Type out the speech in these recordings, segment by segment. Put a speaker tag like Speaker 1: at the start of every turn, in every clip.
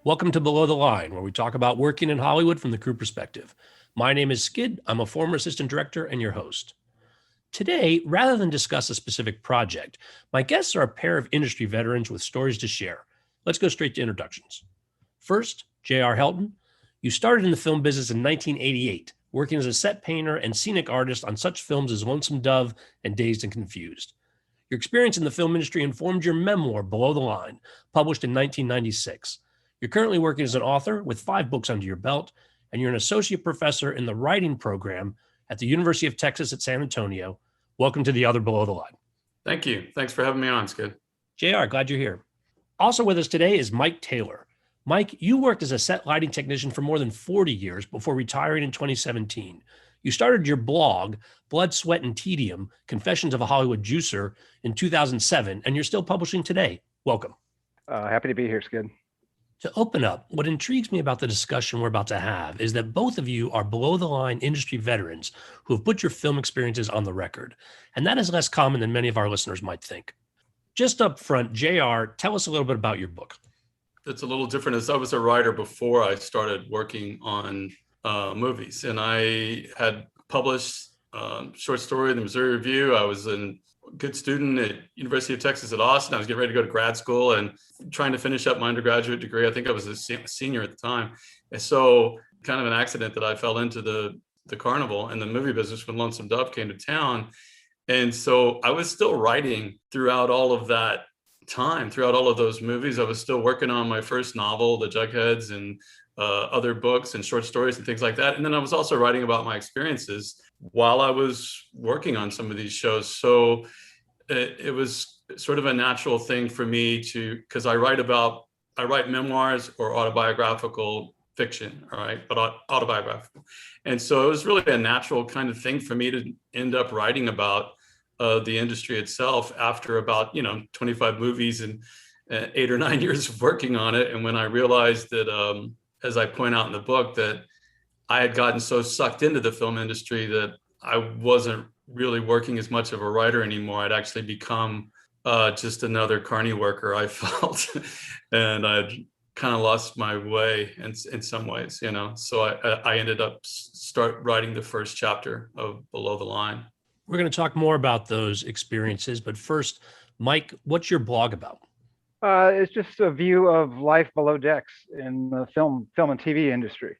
Speaker 1: Welcome to Below the Line, where we talk about working in Hollywood from the crew perspective. My name is Skid. I'm a former assistant director and your host. Today, rather than discuss a specific project, my guests are a pair of industry veterans with stories to share. Let's go straight to introductions. First, J.R. Helton. You started in the film business in 1988, working as a set painter and scenic artist on such films as Lonesome Dove and Dazed and Confused. Your experience in the film industry informed your memoir, Below the Line, published in 1996. You're currently working as an author with 5 books under your belt, and you're an associate professor in the writing program at the University of Texas at San Antonio. Welcome to the other Below the Line.
Speaker 2: Thank you. Thanks for having me on, Skid.
Speaker 1: JR, glad you're here. Also with us today is Mike Taylor. Mike, you worked as a set lighting technician for more than 40 years before retiring in 2017. You started your blog, Blood, Sweat, and Tedium, Confessions of a Hollywood Juicer, in 2007, and you're still publishing today. Welcome.
Speaker 3: Happy to be here, Skid.
Speaker 1: To open up, what intrigues me about the discussion we're about to have is that both of you are below-the-line industry veterans who have put your film experiences on the record, and that is less common than many of our listeners might think. Just up front, JR, tell us a little bit about your book.
Speaker 2: It's a little different, as I was a writer before I started working on movies, and I had published short story in the Missouri Review. I was a good student at University of Texas at Austin. I was getting ready to go to grad school and trying to finish up my undergraduate degree. I think I was a senior at the time. And so kind of an accident that I fell into the carnival and the movie business when Lonesome Dove came to town. And so I was still writing throughout all of that time, throughout all of those movies. I was still working on my first novel, The Jugheads, and other books and short stories and things like that. And then I was also writing about my experiences while I was working on some of these shows. So it was sort of a natural thing for me to, because I write memoirs or autobiographical fiction, all right, but autobiographical. And so it was really a natural kind of thing for me to end up writing about the industry itself after about, 25 movies and 8 or 9 years of working on it. And when I realized that, as I point out in the book, that I had gotten so sucked into the film industry that I wasn't really working as much of a writer anymore. I'd actually become just another carny worker, I felt. And I'd kind of lost my way in some ways, So I ended up start writing the first chapter of Below the Line.
Speaker 1: We're going to talk more about those experiences, but first, Mike, what's your blog about?
Speaker 3: It's just a view of life below decks in the film and TV industry.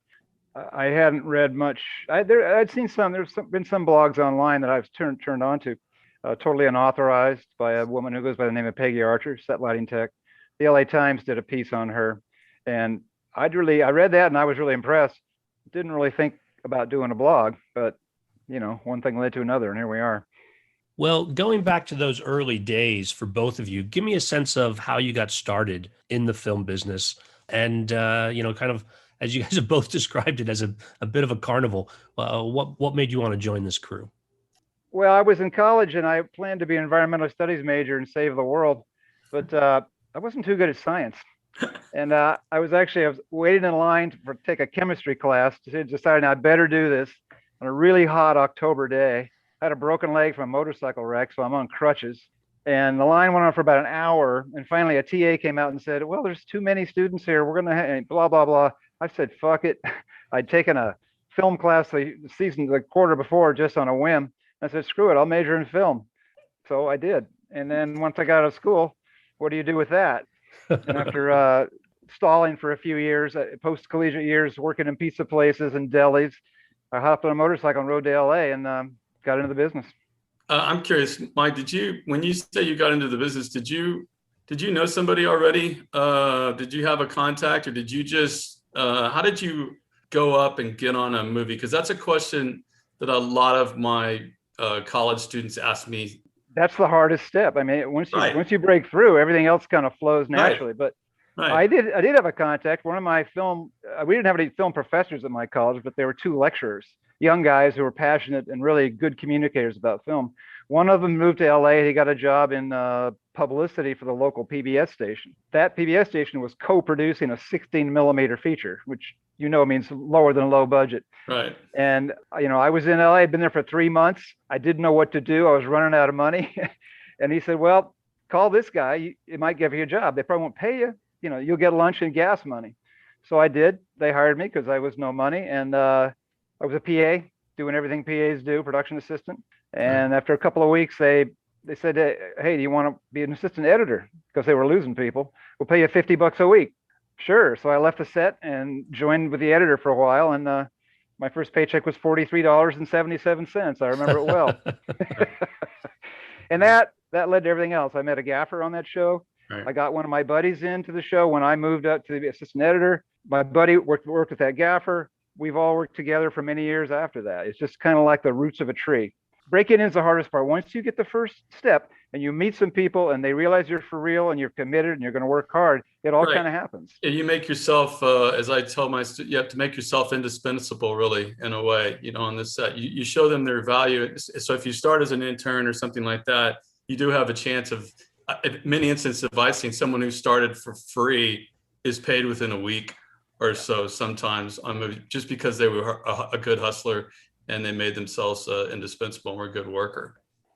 Speaker 3: I hadn't read much. I'd seen some. Been some blogs online that I've turned on to, totally unauthorized by a woman who goes by the name of Peggy Archer, set lighting tech. The LA Times did a piece on her, and I read that and I was really impressed. Didn't really think about doing a blog, but one thing led to another, and here we are.
Speaker 1: Well, going back to those early days for both of you, give me a sense of how you got started in the film business and, kind of, as you guys have both described it as a bit of a carnival. What made you want to join this crew?
Speaker 3: Well, I was in college and I planned to be an environmental studies major and save the world, but I wasn't too good at science. And I was waiting in line to take a chemistry class, deciding I better do this on a really hot October day. I had a broken leg from a motorcycle wreck, so I'm on crutches. And the line went on for about an hour. And finally, a TA came out and said, well, there's too many students here. We're going to blah, blah, blah. I said, fuck it. I'd taken a film class the quarter before just on a whim. I said, screw it. I'll major in film. So I did. And then once I got out of school, what do you do with that? And after stalling for a few years, post-collegiate years, working in pizza places and delis, I hopped on a motorcycle and rode to LA and got into the business.
Speaker 2: I'm curious, Mike, when you say you got into the business, did you know somebody already? Did you have a contact, or did you just, how did you go up and get on a movie? Because that's a question that a lot of my college students ask me.
Speaker 3: That's the hardest step. I mean, once you break through, everything else kind of flows naturally. Right. But I did have a contact. One of my we didn't have any film professors at my college, but there were 2 lecturers, young guys who were passionate and really good communicators about film. One of them moved to LA. He got a job in publicity for the local PBS station. That PBS station was co-producing a 16 millimeter feature, which means lower than low budget.
Speaker 2: Right.
Speaker 3: And I was in LA. I'd been there for 3 months. I didn't know what to do. I was running out of money. And he said, well, call this guy. It might give you a job. They probably won't pay you. You'll get lunch and gas money. So I did. They hired me because I was no money, and I was a PA doing everything PAs do, production assistant. And after a couple of weeks, they said, "Hey, do you want to be an assistant editor?" Because they were losing people. We'll pay you $50 a week. Sure. So I left the set and joined with the editor for a while, and my first paycheck was $43.77. I remember it well. And that led to everything else. I met a gaffer on that show.
Speaker 2: Right.
Speaker 3: I got one of my buddies into the show when I moved up to the assistant editor. My buddy worked with that gaffer. We've all worked together for many years after that. It's just kind of like the roots of a tree. Breaking in is the hardest part. Once you get the first step and you meet some people and they realize you're for real and you're committed and you're going to work hard, it all kind of happens.
Speaker 2: Yeah, you make yourself, as I tell my students, you have to make yourself indispensable, really, in a way, on this set. You show them their value. So if you start as an intern or something like that, you do have a chance of, in many instances, I've seen someone who started for free is paid within a week or so sometimes on movie, just because they were a good hustler and they made themselves indispensable and were a good worker.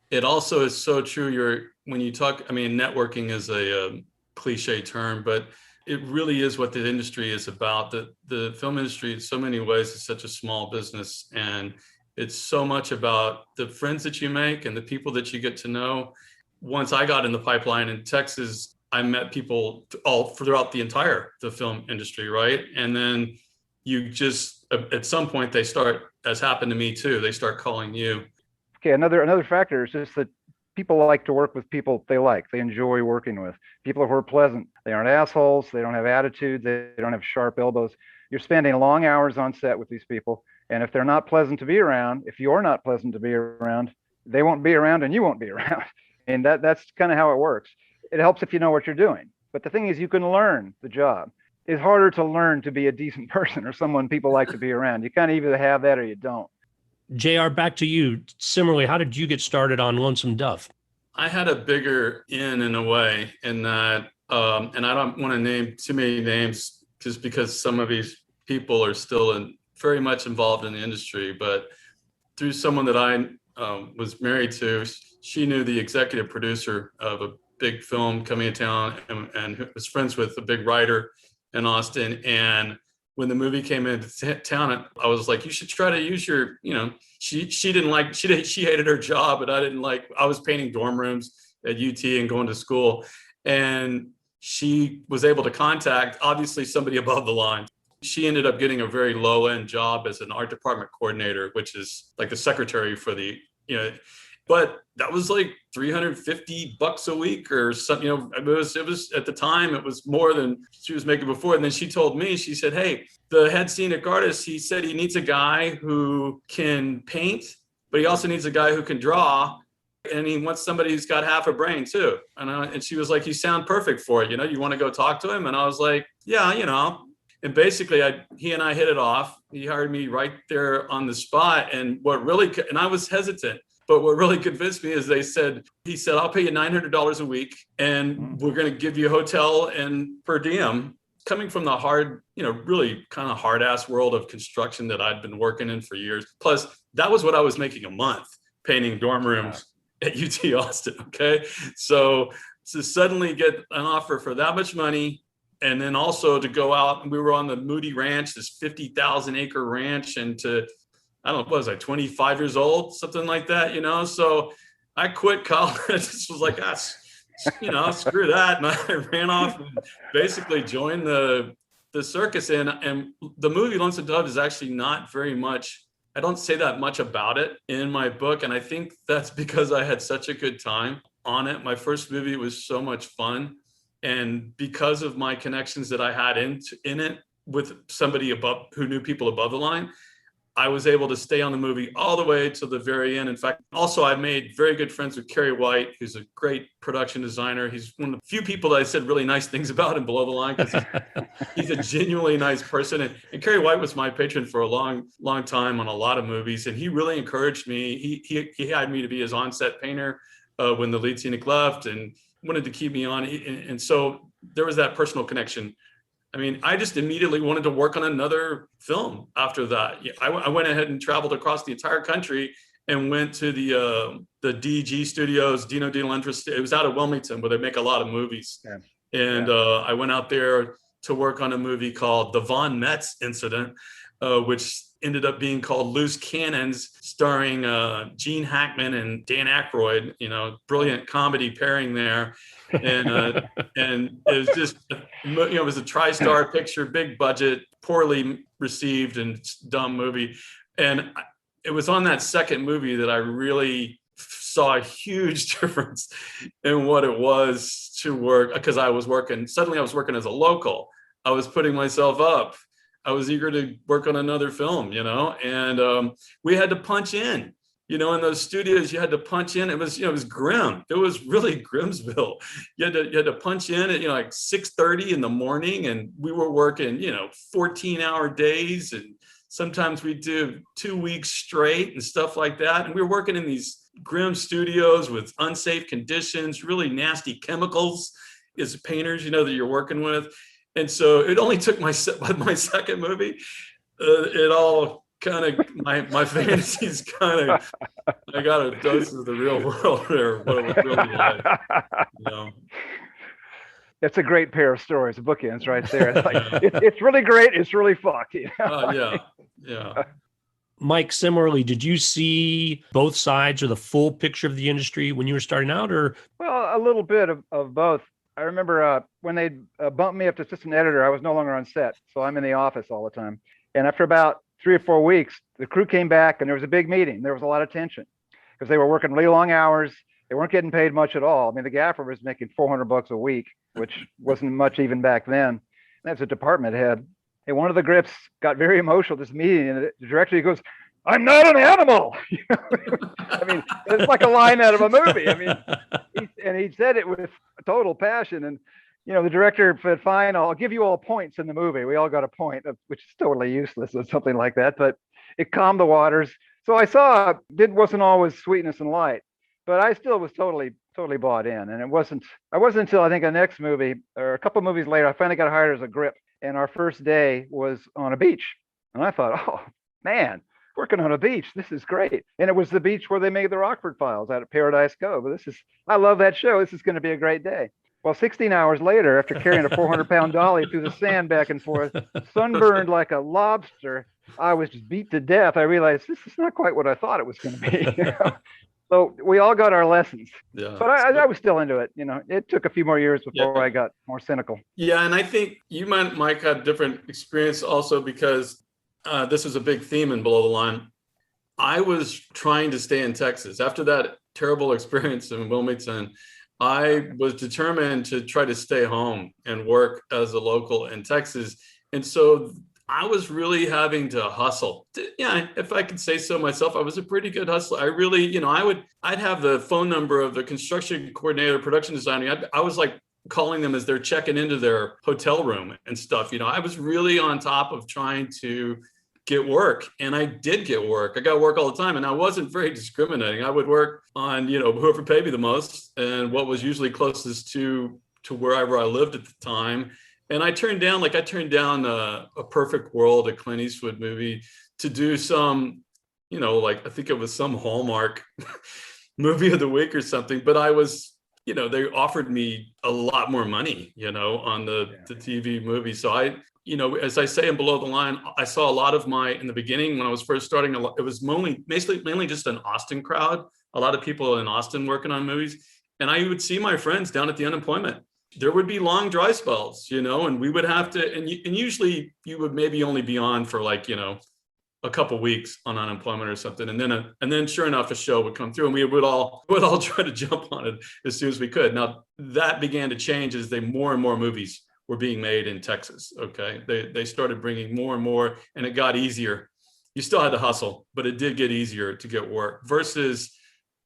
Speaker 2: It also is so true. When you talk, networking is a cliche term, but it really is what the industry is about. The film industry, in so many ways, is such a small business, and it's so much about the friends that you make and the people that you get to know. Once I got in the pipeline in Texas, I met people all throughout the film industry, right? And then you just, at some point, they start, as happened to me too, they start calling you.
Speaker 3: Okay, another factor is just that people like to work with people they like, they enjoy working with. People who are pleasant. They aren't assholes, they don't have attitudes, they don't have sharp elbows. You're spending long hours on set with these people, and if they're not pleasant to be around, if you're not pleasant to be around, they won't be around and you won't be around. And that's kind of how it works. It helps if you know what you're doing. But the thing is, you can learn the job. It's harder to learn to be a decent person or someone people like to be around. You kind of either have that or you don't.
Speaker 1: JR, back to you. Similarly, how did you get started on Lonesome Dove?
Speaker 2: I had a bigger in a way, in that, and I don't want to name too many names just because some of these people are still very much involved in the industry, but through someone that I was married to, she knew the executive producer of a big film coming to town and was friends with a big writer in Austin. And when the movie came into town, I was like, you should try to use your, she hated her job, but I was painting dorm rooms at UT and going to school. And she was able to contact, obviously, somebody above the line. She ended up getting a very low end job as an art department coordinator, which is like the secretary for the, but that was like $350 a week or something. It was at the time, it was more than she was making before. And then she told me, she said, "Hey, the head scenic artist, he said he needs a guy who can paint, but he also needs a guy who can draw. And he wants somebody who's got half a brain too." And she was like, "You sound perfect for it. You want to go talk to him?" And I was like, "Yeah, And basically, he and I hit it off. He hired me right there on the spot. And I was hesitant, but what really convinced me is he said, "I'll pay you $900 a week, and we're going to give you a hotel and per diem." Coming from the hard, really kind of hard ass world of construction that I'd been working in for years. Plus, that was what I was making a month, painting dorm rooms at UT Austin. Okay. So to suddenly get an offer for that much money, and then also to go out, and we were on the Moody Ranch, this 50,000 acre ranch, and I don't know, what was I, 25 years old, something like that, So I quit college. Just was like, screw that. And I ran off and basically joined the circus. And the movie Lonesome Dove is actually not very much, I don't say that much about it in my book. And I think that's because I had such a good time on it. My first movie was so much fun. And because of my connections that I had in it with somebody above who knew people above the line, I was able to stay on the movie all the way to the very end. In fact, also I made very good friends with Kerry White, who's a great production designer. He's one of the few people that I said really nice things about in Below the Line, because he's a genuinely nice person. And Kerry White was my patron for a long, long time on a lot of movies. And he really encouraged me. He had me to be his on-set painter when the lead scenic left, and wanted to keep me on. And so there was that personal connection. I just immediately wanted to work on another film after that. I went ahead and traveled across the entire country and went to the DG studios, Dino De Laurentiis. It was out of Wilmington, where they make a lot of movies. Yeah. And I went out there to work on a movie called The Von Metz Incident, which ended up being called Loose Cannons, starring Gene Hackman and Dan Aykroyd. Brilliant comedy pairing there, and it was just, it was a tri-star picture, big budget, poorly received, and dumb movie. And it was on that second movie that I really saw a huge difference in what it was to work, because suddenly I was working as a local. I was putting myself up. I was eager to work on another film, and we had to punch in, in those studios. You had to punch in. It was grim. It was really Grimsville. You had to punch in at, like 6:30 in the morning, and we were working, 14-hour days, and sometimes we do 2 weeks straight and stuff like that. And we were working in these grim studios with unsafe conditions, really nasty chemicals as painters, that you're working with. And so it only took my second movie. It all kind of, my fantasies kind of, I got a dose of the real world there, what it was really like.
Speaker 3: It's a great pair of stories, bookends right there. It's like, it's really great. It's really fucked.
Speaker 2: Yeah.
Speaker 1: Mike, similarly, did you see both sides or the full picture of the industry when you were starting out, or?
Speaker 3: Well, a little bit of both. I remember when they bumped me up to assistant editor, I was no longer on set. So I'm in the office all the time. And after about 3 or 4 weeks, the crew came back and there was a big meeting. There was a lot of tension because they were working really long hours. They weren't getting paid much at all. I mean, the gaffer was making $400 a week, which wasn't much even back then. That's a department head. And one of the grips got very emotional at this meeting, and the director goes, "I'm not an animal." I mean, it's like a line out of a movie. I mean, he said it with total passion. And, the director said, "Fine, I'll give you all points in the movie." We all got a point, which is totally useless or something like that, but it calmed the waters. So I saw it wasn't always sweetness and light, but I still was totally bought in. And I wasn't until I think the next movie or a couple of movies later, I finally got hired as a grip. And our first day was on a beach. And I thought, oh man, working on a beach, this is great. And it was the beach where they made the Rockford Files out at Paradise Cove. I love that show. This is going to be a great day. Well, 16 hours later, after carrying a 400-pound dolly through the sand back and forth, sunburned like a lobster, I was just beat to death. I realized this is not quite what I thought it was going to be. So we all got our lessons. Yeah. But I was still into it. It took a few more years before I got more cynical.
Speaker 2: Yeah, and I think you might, Mike, had different experience also because this was a big theme in Below the Line. I was trying to stay in Texas. After that terrible experience in Wilmington, I was determined to try to stay home and work as a local in Texas. And so I was really having to hustle. Yeah, if I could say so myself, I was a pretty good hustler. I really, I'd have the phone number of the construction coordinator, production designer. I was like calling them as they're checking into their hotel room and stuff. I was really on top of trying to get work, and I did get work. I got work all the time, and I wasn't very discriminating. I would work on, whoever paid me the most and what was usually closest to wherever I lived at the time. And I turned down A Perfect World, a Clint Eastwood movie, to do some, I think it was some Hallmark movie of the week or something. But I was, they offered me a lot more money, on the TV movie. So as I say in Below the Line, I saw a lot of in the beginning when I was first starting, it was mainly just an Austin crowd, a lot of people in Austin working on movies. And I would see my friends down at the unemployment. There would be long dry spells, and we would have to, and usually you would maybe only be on for a couple weeks on unemployment or something. And then sure enough, a show would come through and we would all try to jump on it as soon as we could. Now that began to change as more and more movies were being made in Texas. Okay. They started bringing more and more, and it got easier. You still had to hustle, but it did get easier to get work versus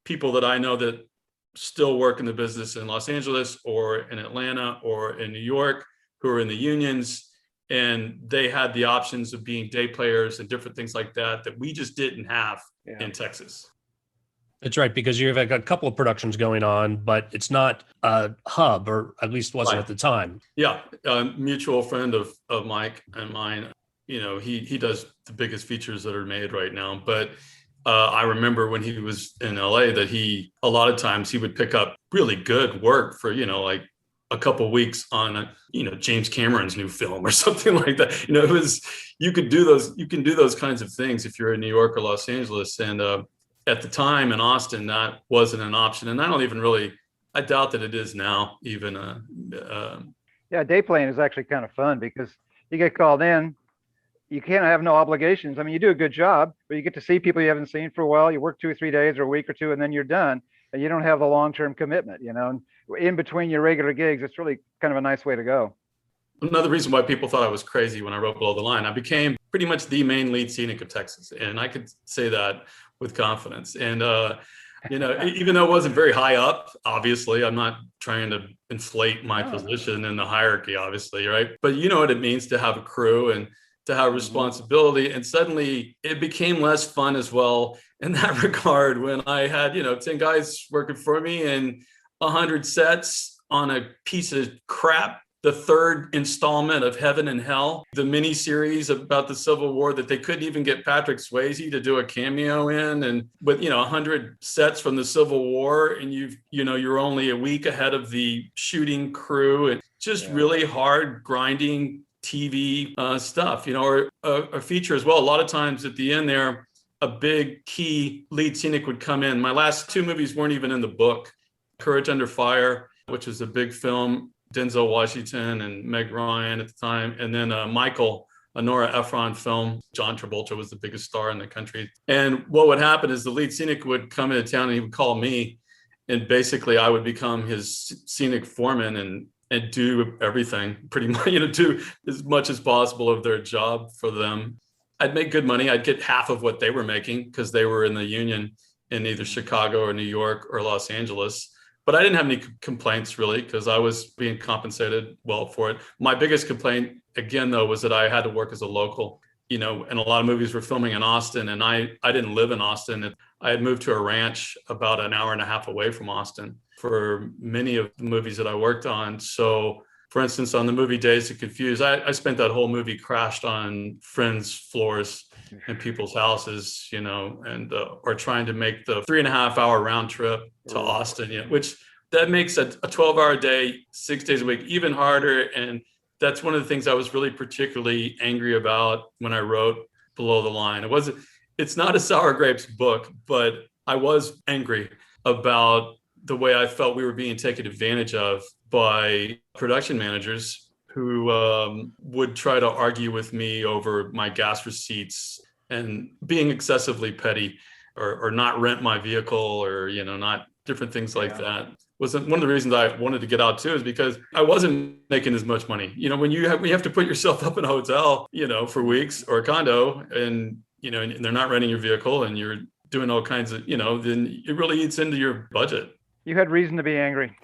Speaker 2: people that I know that still work in the business in Los Angeles or in Atlanta or in New York, who are in the unions, and they had the options of being day players and different things like that we just didn't have in Texas.
Speaker 1: That's right, because you've got a couple of productions going on, but it's not a hub, or at least wasn't at the time.
Speaker 2: Yeah, a mutual friend of Mike and mine, he does the biggest features that are made right now, but I remember when he was in LA that a lot of times he would pick up really good work for, like a couple weeks on James Cameron's new film or something like that. It was, you can do those kinds of things if you're in New York or Los Angeles. And at the time in Austin, that wasn't an option. And I doubt that it is now even.
Speaker 3: Yeah, day playing is actually kind of fun because you get called in. You can't have no obligations. I mean, you do a good job, but you get to see people you haven't seen for a while. You work 2 or 3 days or a week or two, and then you're done. And you don't have the long-term commitment, And in between your regular gigs, it's really kind of a nice way to go.
Speaker 2: Another reason why people thought I was crazy when I wrote Below the Line, I became pretty much the main lead scenic of Texas. And I could say that with confidence. And, even though it wasn't very high up, obviously, I'm not trying to inflate my position in the hierarchy, obviously, right? But you know what it means to have a crew and to have responsibility. And suddenly it became less fun as well in that regard when I had, 10 guys working for me and 100 sets on a piece of crap. The third installment of Heaven and Hell, the mini series about the Civil War that they couldn't even get Patrick Swayze to do a cameo in, and with 100 sets from the Civil War, and you're only a week ahead of the shooting crew, and just really hard grinding TV stuff, or a feature as well. A lot of times at the end there, a big key lead scenic would come in. My last 2 movies weren't even in the book. Courage Under Fire, which was a big film, Denzel Washington and Meg Ryan at the time. And then Michael, a Nora Ephron film. John Travolta was the biggest star in the country. And what would happen is the lead scenic would come into town and he would call me. And basically I would become his scenic foreman and do everything pretty much, do as much as possible of their job for them. I'd make good money. I'd get half of what they were making because they were in the union in either Chicago or New York or Los Angeles. But I didn't have any complaints really because I was being compensated well for it. My biggest complaint, again, though, was that I had to work as a local, and a lot of movies were filming in Austin and I didn't live in Austin. I had moved to a ranch about an hour and a half away from Austin for many of the movies that I worked on. So for instance, on the movie Dazed and Confused, I spent that whole movie crashed on friends' floors in people's houses, and or trying to make the 3.5-hour round trip to Austin, which that makes a 12-hour day, 6 days a week, even harder. And that's one of the things I was really particularly angry about when I wrote Below the Line. It's not a sour grapes book, but I was angry about the way I felt we were being taken advantage of by production managers who would try to argue with me over my gas receipts and being excessively petty or not rent my vehicle or, not different things like that. Was one of the reasons I wanted to get out too, is because I wasn't making as much money. When you have to put yourself up in a hotel, for weeks or a condo and, and they're not renting your vehicle and you're doing all kinds of, then it really eats into your budget.
Speaker 3: You had reason to be angry.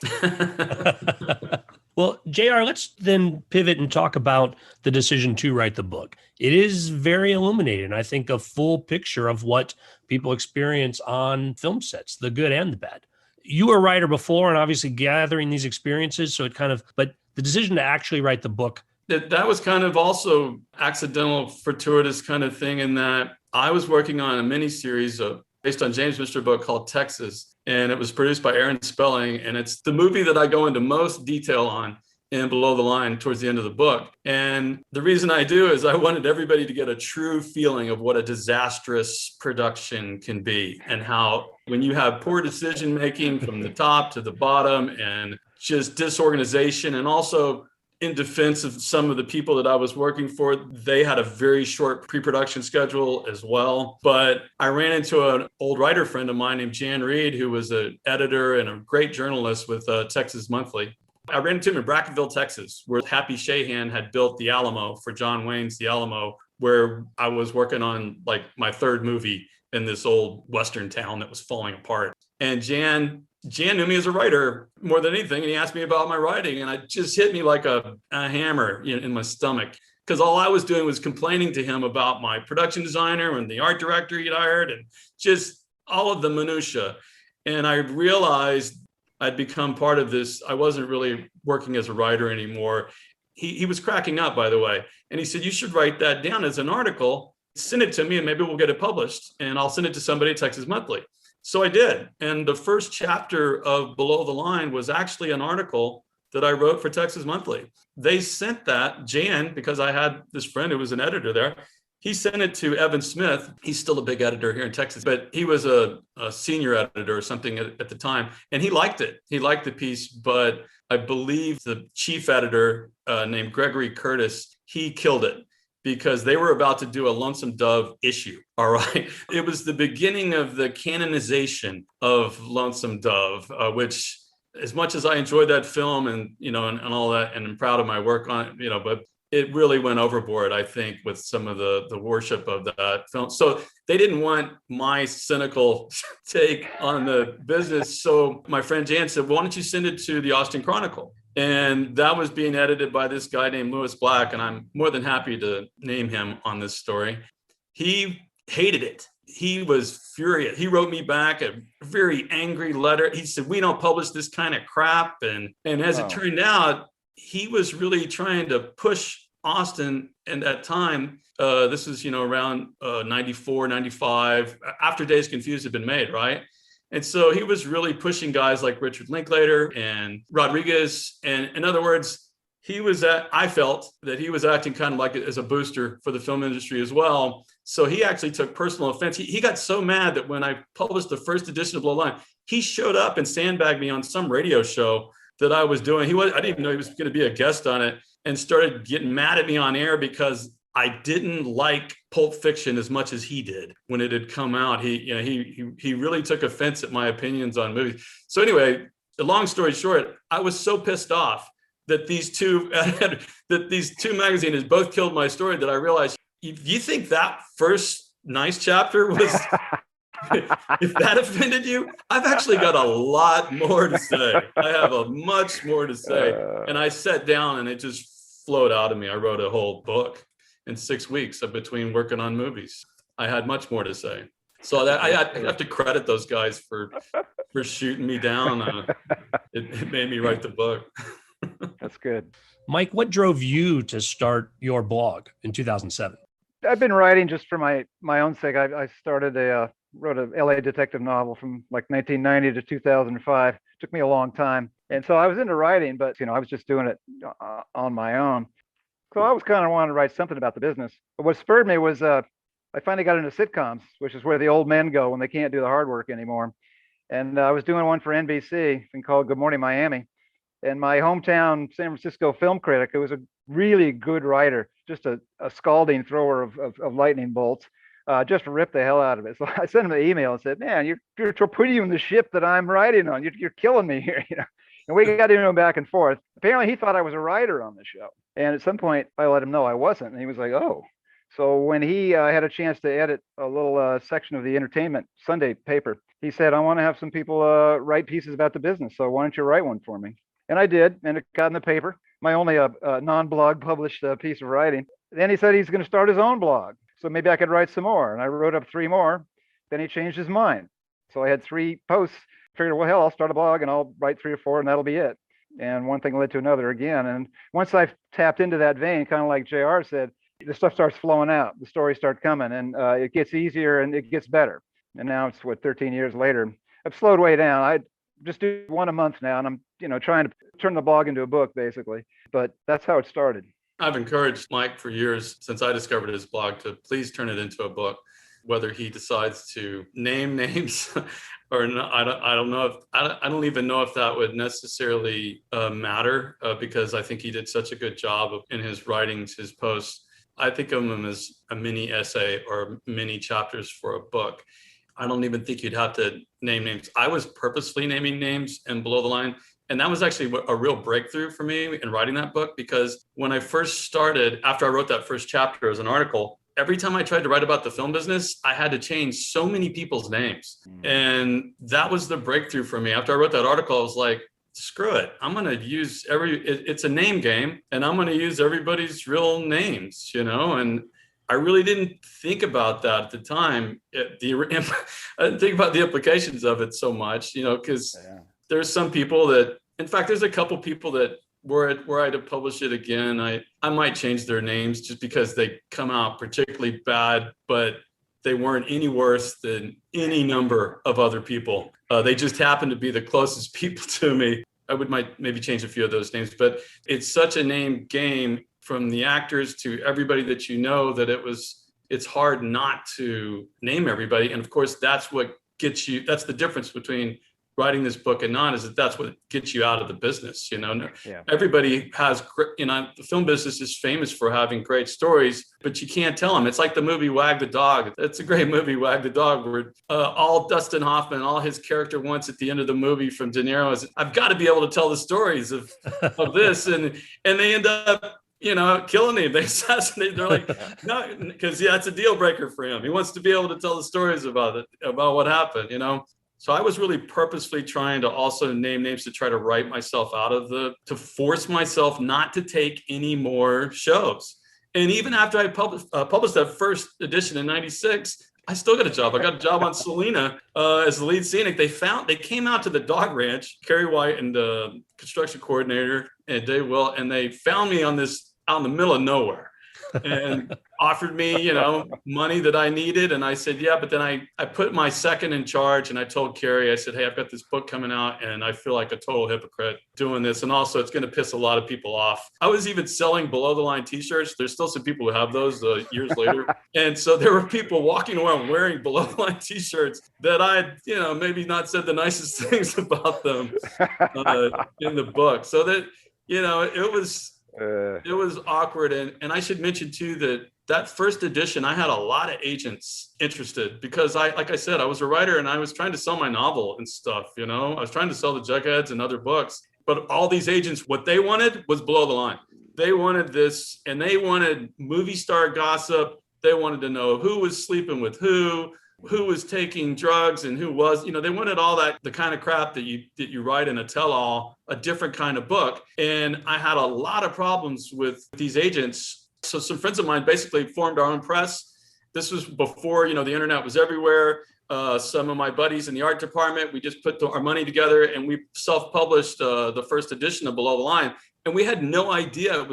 Speaker 1: Well, JR, let's then pivot and talk about the decision to write the book. It is very illuminating. I think a full picture of what people experience on film sets, the good and the bad. You were a writer before and obviously gathering these experiences. So but the decision to actually write the book.
Speaker 2: That was kind of also accidental, fortuitous kind of thing in that I was working on a miniseries based on James Mister book called Texas. And it was produced by Aaron Spelling. And it's the movie that I go into most detail on in Below the Line towards the end of the book. And the reason I do is I wanted everybody to get a true feeling of what a disastrous production can be and how when you have poor decision making from the top to the bottom and just disorganization, and also in defense of some of the people that I was working for, they had a very short pre-production schedule as well. But I ran into an old writer friend of mine named Jan Reed, who was an editor and a great journalist with Texas Monthly. I ran into him in Brackettville, Texas, where Happy Shahan had built the Alamo for John Wayne's The Alamo, where I was working on like my third movie in this old Western town that was falling apart. And Jan knew me as a writer more than anything, and he asked me about my writing, and it just hit me like a hammer in my stomach, because all I was doing was complaining to him about my production designer and the art director he'd hired and just all of the minutia. And I realized I'd become part of this. I wasn't really working as a writer anymore. He was cracking up, by the way, and he said, "You should write that down as an article, send it to me, and maybe we'll get it published, and I'll send it to somebody at Texas Monthly." So I did. And the first chapter of Below the Line was actually an article that I wrote for Texas Monthly. They sent that, Jan, because I had this friend who was an editor there, he sent it to Evan Smith. He's still a big editor here in Texas, but he was a senior editor or something at the time. And he liked it. He liked the piece, but I believe the chief editor named Gregory Curtis, he killed it because they were about to do a Lonesome Dove issue. All right. It was the beginning of the canonization of Lonesome Dove, which, as much as I enjoyed that film and, and all that, and I'm proud of my work on it, but it really went overboard, I think, with some of the worship of that film. So they didn't want my cynical take on the business. So my friend Jan said, why don't you send it to the Austin Chronicle? And that was being edited by this guy named Lewis Black. And I'm more than happy to name him on this story. He hated it. He was furious. He wrote me back a very angry letter. He said, we don't publish this kind of crap. And as it turned out, he was really trying to push Austin. And at that time, this was, around 94, 95, after Days Confused had been made, right? And so he was really pushing guys like Richard Linklater and Rodriguez. And in other words, I felt that he was acting kind of like as a booster for the film industry as well. So he actually took personal offense. He got so mad that when I published the first edition of Blow the Line, he showed up and sandbagged me on some radio show that I was doing. I didn't even know he was going to be a guest on it, and started getting mad at me on air because I didn't like Pulp Fiction as much as he did when it had come out. He really took offense at my opinions on movies. So anyway, the long story short, I was so pissed off that these two magazines had both killed my story that I realized, you think that first nice chapter was if that offended you, I've actually got a lot more to say. I have a much more to say. And I sat down and it just flowed out of me. I wrote a whole book in 6 weeks between working on movies. I had much more to say. So I have to credit those guys for shooting me down. It made me write the book.
Speaker 3: That's good.
Speaker 1: Mike, what drove you to start your blog in 2007?
Speaker 3: I've been writing just for my own sake. I wrote a LA detective novel from like 1990 to 2005. It took me a long time. And so I was into writing, but I was just doing it on my own. So I was kind of wanting to write something about the business. But what spurred me was I finally got into sitcoms, which is where the old men go when they can't do the hard work anymore. And I was doing one for NBC called Good Morning Miami. And my hometown San Francisco film critic, who was a really good writer, just a scalding thrower of lightning bolts, just ripped the hell out of it. So I sent him an email and said, man, you're torpedoing the ship that I'm riding on. You're killing me here. And we got into him back and forth. Apparently he thought I was a writer on the show. And at some point I let him know I wasn't. And he was like, oh. So when he had a chance to edit a little section of the Entertainment Sunday paper, he said, I want to have some people write pieces about the business. So why don't you write one for me? And I did, and it got in the paper. My only non-blog published piece of writing. Then he said he's going to start his own blog. So maybe I could write some more. And I wrote up 3 more. Then he changed his mind. So I had 3 posts. Figured, well, hell, I'll start a blog and I'll write 3 or 4 and that'll be it. And one thing led to another again. And once I tapped into that vein, kind of like JR said, the stuff starts flowing out. The stories start coming and it gets easier and it gets better. And now it's 13 years later. I've slowed way down. I just do one a month now. And I'm trying to turn the blog into a book basically, but that's how it started.
Speaker 2: I've encouraged Mike for years since I discovered his blog to please turn it into a book. Whether he decides to name names or not, I don't know. I don't even know if that would necessarily matter because I think he did such a good job in his writings, his posts. I think of him as a mini essay or mini chapters for a book. I don't even think you'd have to name names. I was purposely naming names in Below the Line. And that was actually a real breakthrough for me in writing that book, because when I first started, after I wrote that first chapter as an article, every time I tried to write about the film business, I had to change so many people's names. And that was the breakthrough for me. After I wrote that article, I was like, screw it. I'm going to use it's a name game and I'm going to use everybody's real names, and I really didn't think about that at the time. I didn't think about the implications of it so much, because there's some people that, in fact, there's a couple people that were I to publish it again, I might change their names just because they come out particularly bad, but they weren't any worse than any number of other people. They just happen to be the closest people to me. I would might maybe change a few of those names, but it's such a name game from the actors to everybody that you know that it's hard not to name everybody. And of course, that's what gets you, that's the difference between writing this book and not, is that's what gets you out of the business.
Speaker 3: Yeah.
Speaker 2: Everybody has, the film business is famous for having great stories, but you can't tell them. It's like the movie Wag the Dog. It's a great movie, Wag the Dog, where all Dustin Hoffman, all his character wants at the end of the movie from De Niro is, I've got to be able to tell the stories of this. And they end up, killing him. They assassinate. They're like, no, because it's a deal breaker for him. He wants to be able to tell the stories about what happened, So I was really purposefully trying to also name names to try to write myself out of to force myself not to take any more shows. And even after I published that first edition in '96, I still got a job. I got a job on Selena as the lead scenic. They came out to the dog ranch, Carrie White and the construction coordinator and Dave Will, and they found me out in the middle of nowhere and offered me, money that I needed. And I said, yeah, but then I put my second in charge and I told Carrie, I said, hey, I've got this book coming out and I feel like a total hypocrite doing this. And also it's going to piss a lot of people off. I was even selling below the line t-shirts. There's still some people who have those years later. And so there were people walking around wearing below the line t-shirts that I, maybe not said the nicest things about them in the book. So that, it was awkward. And I should mention too, that first edition, I had a lot of agents interested because like I said, I was a writer and I was trying to sell my novel and stuff, I was trying to sell the Jugheads and other books, but all these agents, what they wanted was below the line. They wanted this, and they wanted movie star gossip. They wanted to know who was sleeping with who was taking drugs and who was, they wanted all that, the kind of crap that you write in a tell-all, a different kind of book. And I had a lot of problems with these agents. So some friends of mine basically formed our own press. This was before, the internet was everywhere. Some of my buddies in the art department, we just put our money together and we self-published the first edition of Below the Line. And we had no idea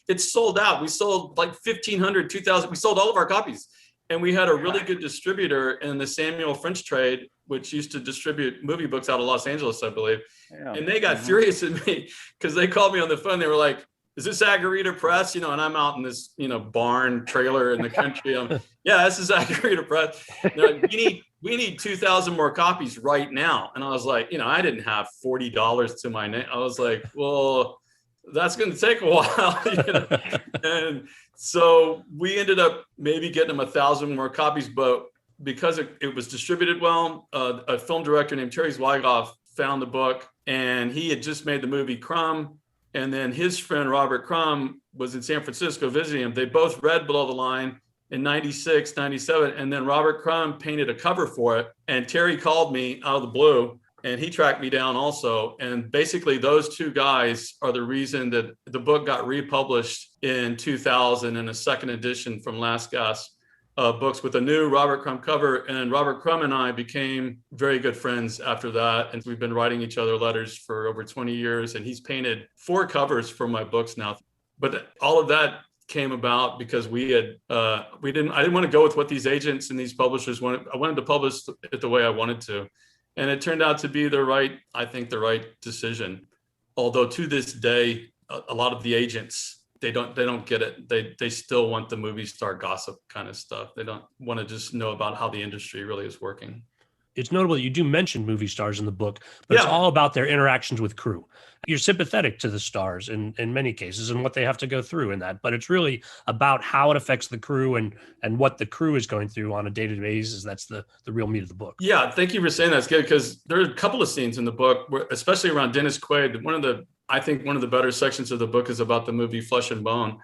Speaker 2: it sold out. We sold like 1,500, 2,000. We sold all of our copies. And we had a really good distributor in the Samuel French trade, which used to distribute movie books out of Los Angeles, I believe. Yeah. And they got furious at me because they called me on the phone. They were like, is this Agarita Press? And I'm out in this, barn trailer in the country. Yeah, this is Agarita Press. Like, we need 2,000 more copies right now. And I was like, I didn't have $40 to my name. I was like, well, that's going to take a while. And so we ended up maybe getting them 1,000 more copies, but because it was distributed well, a film director named Terry Zwigoff found the book, and he had just made the movie Crumb. And then his friend Robert Crumb was in San Francisco visiting him. They both read Below the Line in '96, '97. And then Robert Crumb painted a cover for it. And Terry called me out of the blue, and he tracked me down also. And basically those two guys are the reason that the book got republished in 2000 in a second edition from Last Gas Books with a new Robert Crumb cover. And Robert Crumb and I became very good friends after that. And we've been writing each other letters for over 20 years. And he's painted 4 covers for my books now. But all of that came about because I didn't want to go with what these agents and these publishers wanted. I wanted to publish it the way I wanted to. And it turned out to be the right decision. Although to this day, a lot of the agents, they don't get it. They still want the movie star gossip kind of stuff. They don't want to just know about how the industry really is working.
Speaker 1: It's notable that you do mention movie stars in the book, but It's all about their interactions with crew. You're sympathetic to the stars in many cases and what they have to go through in that, but it's really about how it affects the crew and what the crew is going through on a day-to-day basis. That's the real meat of the book.
Speaker 2: Yeah, thank you for saying that. It's good because there are a couple of scenes in the book, especially around Dennis Quaid. I think one of the better sections of the book is about the movie Flesh and Bone.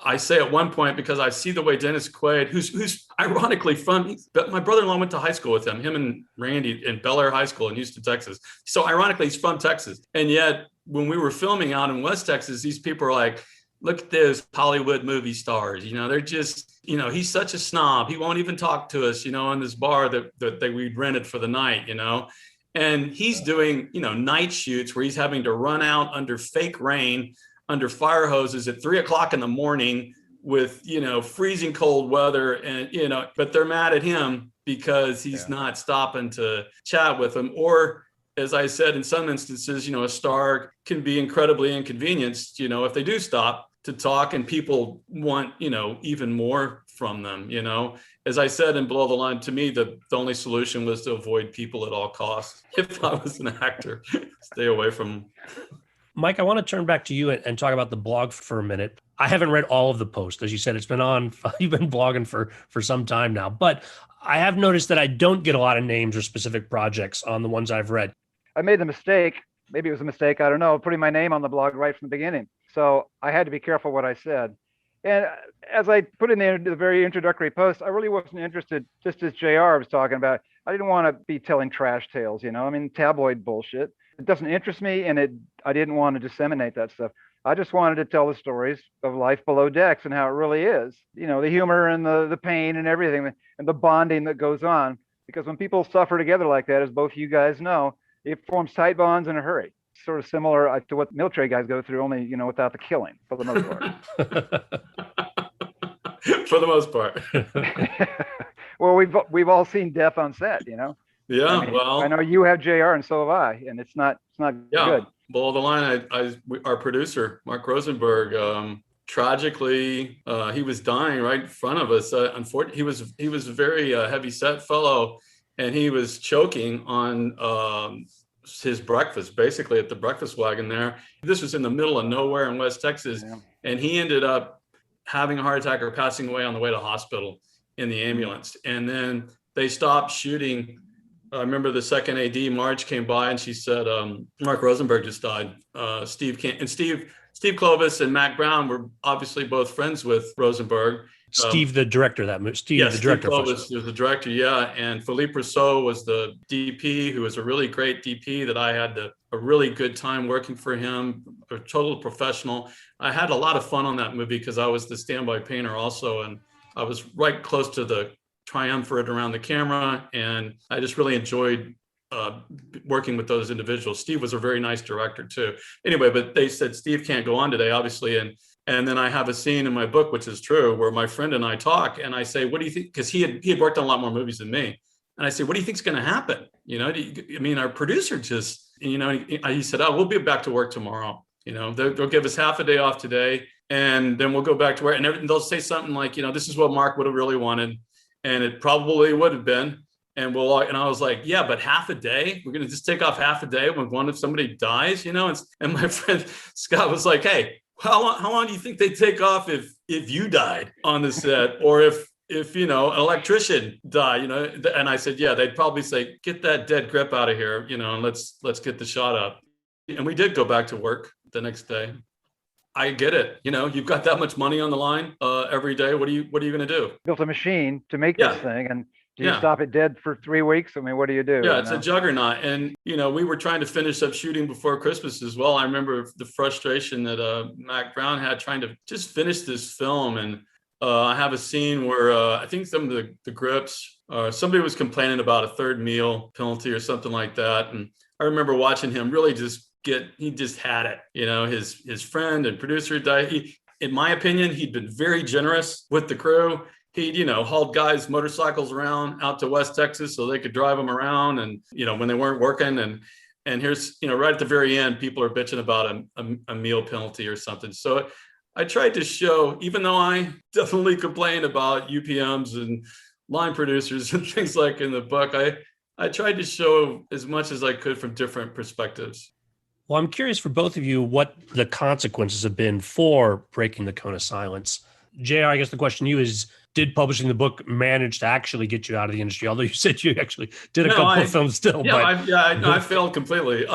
Speaker 2: I say at one point, because I see the way Dennis Quaid, who's ironically my brother-in-law went to high school with him and Randy in Bel Air High School in Houston, Texas. So ironically, he's from Texas. And yet when we were filming out in West Texas, these people are like, look at those Hollywood movie stars. They're just, he's such a snob. He won't even talk to us, in this bar that we'd rented for the night, And he's doing, night shoots where he's having to run out under fake rain, under fire hoses at 3:00 in the morning with, freezing cold weather. And, but they're mad at him because he's not stopping to chat with them. Or as I said, in some instances, a star can be incredibly inconvenienced, if they do stop to talk and people want, even more from them, As I said in Below the Line, to me, the only solution was to avoid people at all costs. If I was an actor, stay away from them.
Speaker 1: Mike, I want to turn back to you and talk about the blog for a minute. I haven't read all of the posts. As you said, you've been blogging for some time now, but I have noticed that I don't get a lot of names or specific projects on the ones I've read.
Speaker 3: I made the mistake, maybe it was a mistake, I don't know, putting my name on the blog right from the beginning. So I had to be careful what I said. And as I put in the very introductory post, I really wasn't interested, just as JR was talking about, I didn't want to be telling trash tales, tabloid bullshit. It doesn't interest me, and I didn't want to disseminate that stuff. I just wanted to tell the stories of life below decks and how it really is, the humor and the pain and everything and the bonding that goes on. Because when people suffer together like that, as both you guys know, it forms tight bonds in a hurry. Sort of similar to what military guys go through, only, without the killing, for the most part.
Speaker 2: For the most part.
Speaker 3: Well, we've all seen death on set,
Speaker 2: Yeah,
Speaker 3: I know you have JR, and so have I, and it's not good.
Speaker 2: Below the Line, our producer, Mark Rosenberg, tragically, he was dying right in front of us. Unfortunately, he was a very heavy set fellow, and he was choking on his breakfast, basically at the breakfast wagon there. This was in the middle of nowhere in West Texas, and he ended up having a heart attack or passing away on the way to hospital in the ambulance. And then they stopped shooting. I remember the second AD, Marge, came by and she said, Mark Rosenberg just died. Steve Clovis and Mac Brown were obviously both friends with Rosenberg.
Speaker 1: Steve, the director of that movie. Steve
Speaker 2: Clovis was the director, and Philippe Rousseau was the DP, who was a really great DP that I had a really good time working for him, a total professional. I had a lot of fun on that movie because I was the standby painter also, and I was right close to the triumvirate around the camera, and I just really enjoyed working with those individuals. Steve was a very nice director too. Anyway, but they said Steve can't go on today, obviously, and then I have a scene in my book, which is true, where my friend and I talk, and I say, "What do you think?" Because he had worked on a lot more movies than me, and I say, "What do you think's going to happen?" Our producer just, he said, "Oh, we'll be back to work tomorrow. They'll give us half a day off today, and then we'll go back to work." And they'll say something like, "This is what Mark would have really wanted," and it probably would have been. And I was like, "Yeah, but half a day? We're going to just take off half a day when somebody dies, And my friend Scott was like, "Hey, how long do you think they'd take off if you died on the set, or if an electrician died, And I said, "Yeah, they'd probably say, get that dead grip out of here, and let's get the shot up." And we did go back to work the next day. I get it. You've got that much money on the line every day. What are you going to do?
Speaker 3: Built a machine to make this thing, and do you stop it dead for 3 weeks? What do you do?
Speaker 2: Yeah, it's a juggernaut. And, we were trying to finish up shooting before Christmas as well. I remember the frustration that Mac Brown had trying to just finish this film. And I have a scene where I think some of the grips, somebody was complaining about a third meal penalty or something like that. And I remember watching him really he just had it. His friend and producer died. In my opinion, he'd been very generous with the crew. He'd, hauled guys' motorcycles around out to West Texas so they could drive them around. And, when they weren't working, and here's, right at the very end, people are bitching about a meal penalty or something. So I tried to show, even though I definitely complained about UPMs and line producers and things like in the book, I tried to show as much as I could from different perspectives.
Speaker 1: Well, I'm curious for both of you what the consequences have been for breaking the cone of silence. JR, I guess the question to you is, did publishing the book manage to actually get you out of the industry? Although you said you actually did a couple of films still.
Speaker 2: Yeah, I failed completely.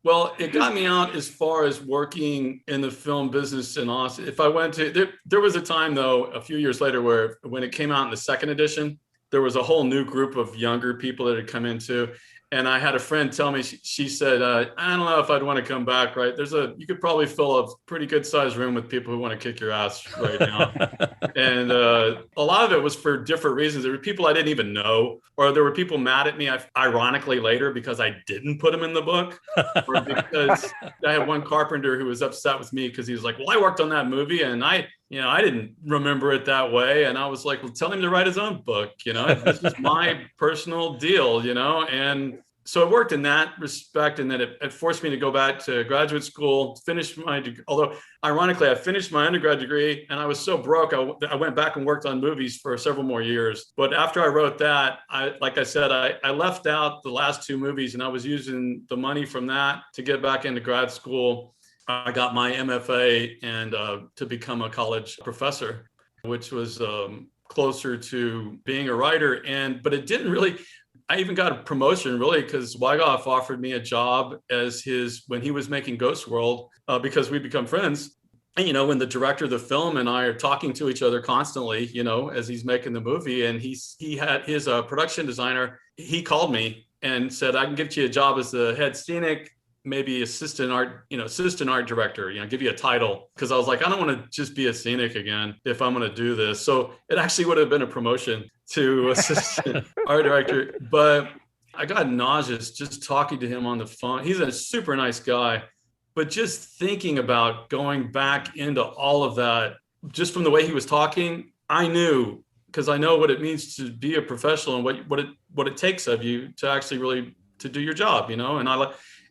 Speaker 2: Well, it got me out as far as working in the film business in Austin. If I went to, there was a time though, a few years later, where when it came out in the second edition, there was a whole new group of younger people that had come into. And I had a friend tell me, she said, "I don't know if I'd want to come back, right? You could probably fill a pretty good sized room with people who want to kick your ass right now." And a lot of it was for different reasons. There were people I didn't even know, or there were people mad at me, ironically later, because I didn't put them in the book. Or because I had one carpenter who was upset with me because he was like, "Well, I worked on that movie and I didn't remember it that way." And I was like, "Well, tell him to write his own book. This is my personal deal, and so it worked in that respect. And then it forced me to go back to graduate school, finish my, although ironically, I finished my undergrad degree and I was so broke, I went back and worked on movies for several more years. But after I wrote that, like I said, I left out the last two movies and I was using the money from that to get back into grad school. I got my MFA and to become a college professor, which was closer to being a writer. But it didn't really, I even got a promotion really because Wygoff offered me a job as when he was making Ghost World because we become friends. And, when the director of the film and I are talking to each other constantly, as he's making the movie, and he had his production designer, he called me and said, I can give you a job as the head scenic, maybe assistant art director, give you a title. Cause I was like, I don't want to just be a scenic again if I'm going to do this. So it actually would have been a promotion to assistant art director, but I got nauseous just talking to him on the phone. He's a super nice guy, but just thinking about going back into all of that, just from the way he was talking, I knew, because I know what it means to be a professional and what it takes of you to actually really to do your job,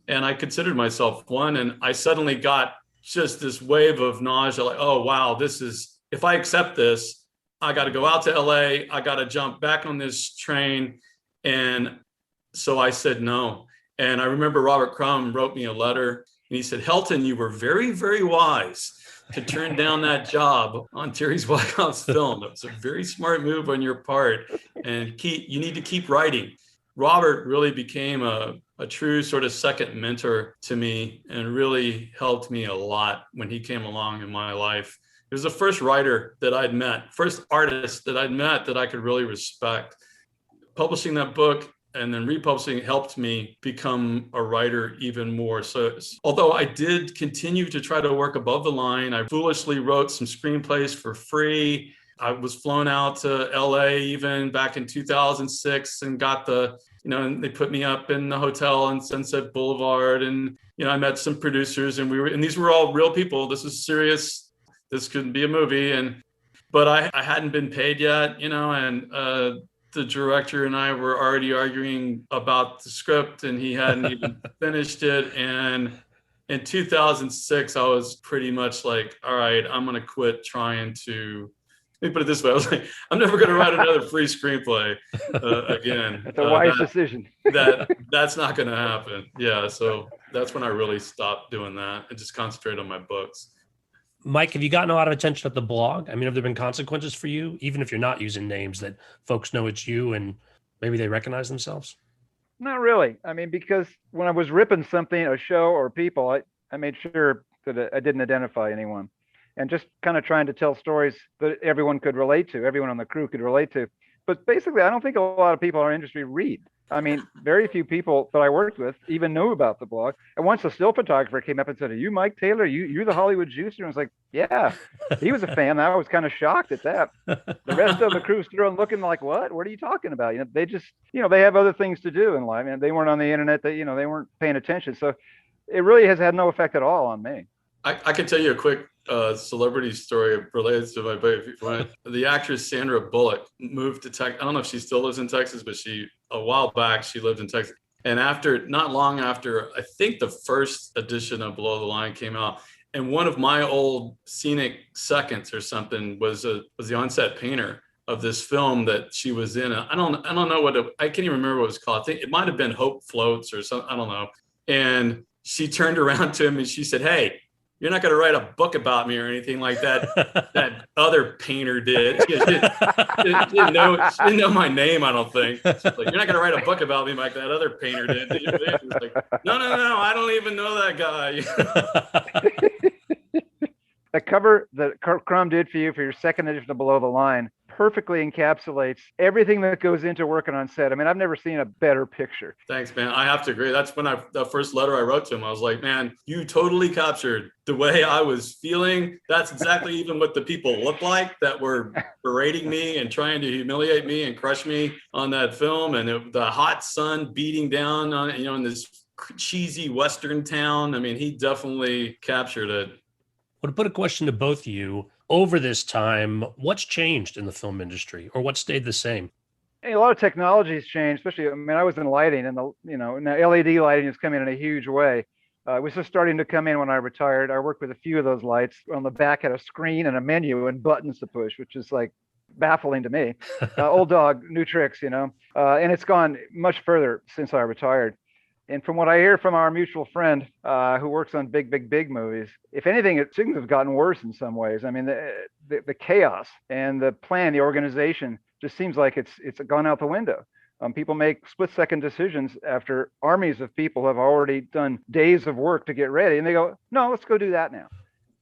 Speaker 2: and I considered myself one, and I suddenly got just this wave of nausea, like, oh, wow, if I accept this, I got to go out to LA, I got to jump back on this train. And so I said no. And I remember Robert Crumb wrote me a letter and he said, Helton, you were very, very wise to turn down that job on Terry Wygoff's film. It was a very smart move on your part, and you need to keep writing. Robert really became a true sort of second mentor to me and really helped me a lot when he came along in my life. He was the first writer that I'd met, first artist that I'd met that I could really respect. Publishing that book and then republishing helped me become a writer even more. So although I did continue to try to work above the line, I foolishly wrote some screenplays for free. I was flown out to LA even back in 2006 and got and they put me up in the hotel on Sunset Boulevard. And, I met some producers and these were all real people. This is serious. This couldn't be a movie. But I hadn't been paid yet, and the director and I were already arguing about the script and he hadn't even finished it. And in 2006, I was pretty much like, all right, I'm going to quit trying to, let me put it this way. I was like, I'm never going to write another free screenplay again.
Speaker 3: That's a wise decision.
Speaker 2: That's not going to happen. Yeah. So that's when I really stopped doing that and just concentrate on my books.
Speaker 1: Mike, have you gotten a lot of attention at the blog? I mean, have there been consequences for you, even if you're not using names that folks know it's you and maybe they recognize themselves?
Speaker 3: Not really. I mean, because when I was ripping something, a show or people, I made sure that I didn't identify anyone and just kind of trying to tell stories that everyone could relate to, everyone on the crew could relate to. But basically, I don't think a lot of people in our industry read. I mean, very few people that I worked with even knew about the blog. And once a still photographer came up and said, "Are you Mike Taylor? You're the Hollywood Juicer?" And I was like, "Yeah." He was a fan. I was kind of shocked at that. The rest of the crew stood around looking like, "What? What are you talking about?" They just, they have other things to do in life. And they weren't on the internet. They weren't paying attention. So it really has had no effect at all on me.
Speaker 2: I can tell you a quick celebrity story related to my book. If you want. The actress Sandra Bullock moved to Texas. I don't know if she still lives in Texas, but a while back she lived in Texas. And not long after, I think the first edition of Below the Line came out, and one of my old scenic seconds or something was the on-set painter of this film that she was in. I don't know I can't even remember what it was called. I think it might have been Hope Floats or something. I don't know. And she turned around to him and she said, "Hey, you're not going to write a book about me or anything like that." That other painter did. She didn't know my name, I don't think. She's like, "You're not going to write a book about me like that other painter did." Like, no, I don't even know that guy.
Speaker 3: The cover that Crumb did for you for your second edition of Below the Line perfectly encapsulates everything that goes into working on set. I mean, I've never seen a better picture.
Speaker 2: Thanks, man. I have to agree. That's when the first letter I wrote to him, I was like, "Man, you totally captured the way I was feeling." That's exactly even what the people looked like that were berating me and trying to humiliate me and crush me on that film. And the hot sun beating down on, in this cheesy Western town. I mean, he definitely captured it.
Speaker 1: Well, to put a question to both of you, over this time, what's changed in the film industry or what stayed the same?
Speaker 3: A lot of technology's changed, especially, I mean, I was in lighting, and now LED lighting is coming in a huge way. It was just starting to come in when I retired. I worked with a few of those lights. On the back had a screen and a menu and buttons to push, which is like baffling to me. Old dog, new tricks, and it's gone much further since I retired. And from what I hear from our mutual friend who works on big movies, if anything, things have gotten worse in some ways. I mean, the chaos and the plan, the organization just seems like it's gone out the window. People make split-second decisions after armies of people have already done days of work to get ready, and they go, "No, let's go do that now,"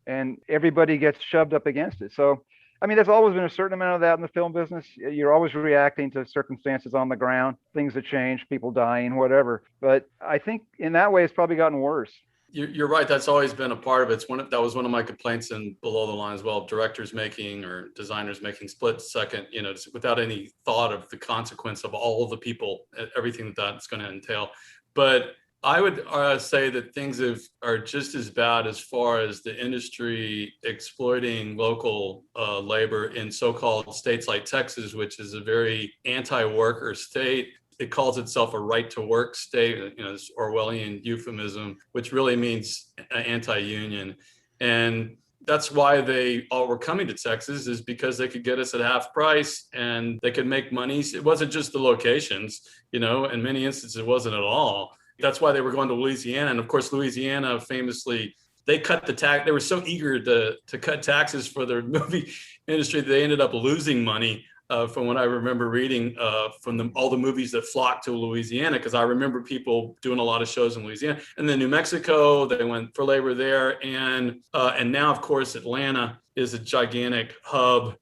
Speaker 3: and everybody gets shoved up against it. So, I mean, there's always been a certain amount of that in the film business. You're always reacting to circumstances on the ground, things that change, people dying, whatever. But I think in that way, it's probably gotten worse.
Speaker 2: You're right. That's always been a part of it. That was one of my complaints in Below the Line as well. Directors making or designers making split second, just without any thought of the consequence of all of the people, everything that's going to entail. But I would say that things are just as bad as far as the industry exploiting local labor in so-called states like Texas, which is a very anti-worker state. It calls itself a right-to-work state, this Orwellian euphemism, which really means anti-union. And that's why they all were coming to Texas, is because they could get us at half price and they could make money. It wasn't just the locations, in many instances, it wasn't at all. That's why they were going to Louisiana. And of course, Louisiana famously, they cut the tax. They were so eager to cut taxes for their movie industry that they ended up losing money. From what I remember reading from all the movies that flocked to Louisiana, because I remember people doing a lot of shows in Louisiana. And then New Mexico, they went for labor there. And now, of course, Atlanta is a gigantic hub.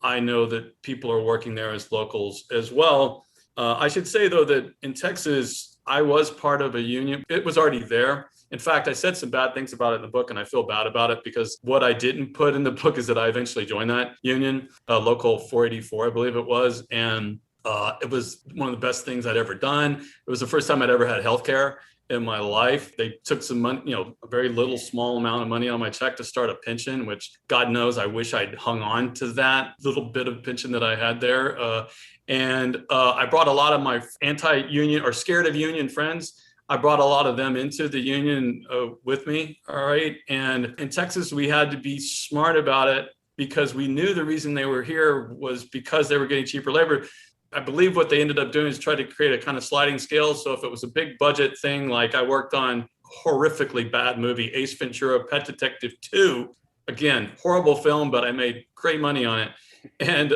Speaker 2: I know that people are working there as locals as well. I should say, though, that in Texas, I was part of a union. It was already there. In fact, I said some bad things about it in the book, and I feel bad about it because what I didn't put in the book is that I eventually joined that union, Local 484, I believe it was. And it was one of the best things I'd ever done. It was the first time I'd ever had healthcare in my life. They took some money, a very little small amount of money on my check to start a pension, which God knows I wish I'd hung on to that little bit of pension that I had there. And I brought a lot of my anti-union or scared of union friends. I brought a lot of them into the union with me. All right. And in Texas, we had to be smart about it because we knew the reason they were here was because they were getting cheaper labor. I believe what they ended up doing is try to create a kind of sliding scale. So if it was a big budget thing, like I worked on horrifically bad movie, Ace Ventura, Pet Detective 2, again, horrible film, but I made great money on it. And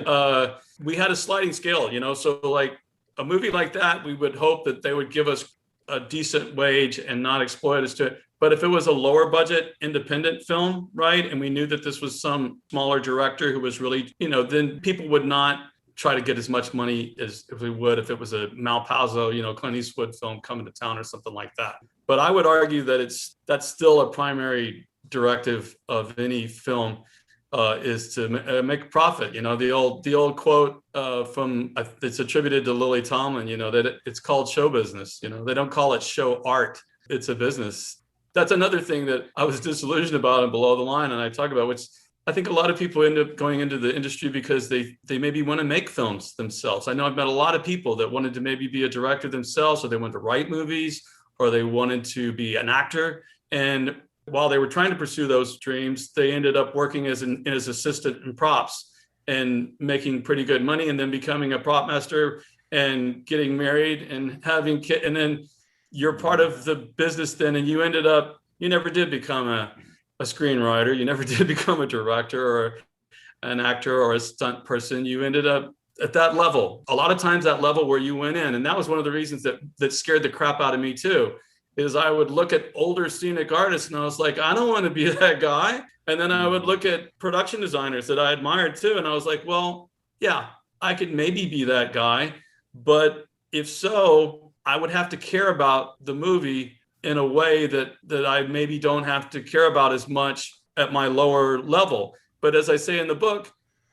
Speaker 2: we had a sliding scale, so like a movie like that, we would hope that they would give us a decent wage and not exploit us to it. But if it was a lower budget independent film, right, and we knew that this was some smaller director who was really, then people would not try to get as much money as if we would if it was a Malpauso, Clint Eastwood film coming to town or something like that. But I would argue that that's still a primary directive of any film, is to make a profit. The old quote from it's attributed to Lily Tomlin. That it's called show business. They don't call it show art. It's a business. That's another thing that I was disillusioned about in Below the Line, and I talk about, which I think a lot of people end up going into the industry because they maybe want to make films themselves. I know I've met a lot of people that wanted to maybe be a director themselves, or they wanted to write movies, or they wanted to be an actor. And while they were trying to pursue those dreams, they ended up working as assistant in props and making pretty good money, and then becoming a prop master and getting married and having kids. And then you're part of the business then, and you never did become a screenwriter. You never did become a director or an actor or a stunt person. You ended up at that level. A lot of times that level where you went in, and that was one of the reasons that scared the crap out of me too, is I would look at older scenic artists and I was like, I don't want to be that guy. And then I would look at production designers that I admired too. And I was like, well, yeah, I could maybe be that guy. But if so, I would have to care about the movie in a way that I maybe don't have to care about as much at my lower level. But as I say in the book,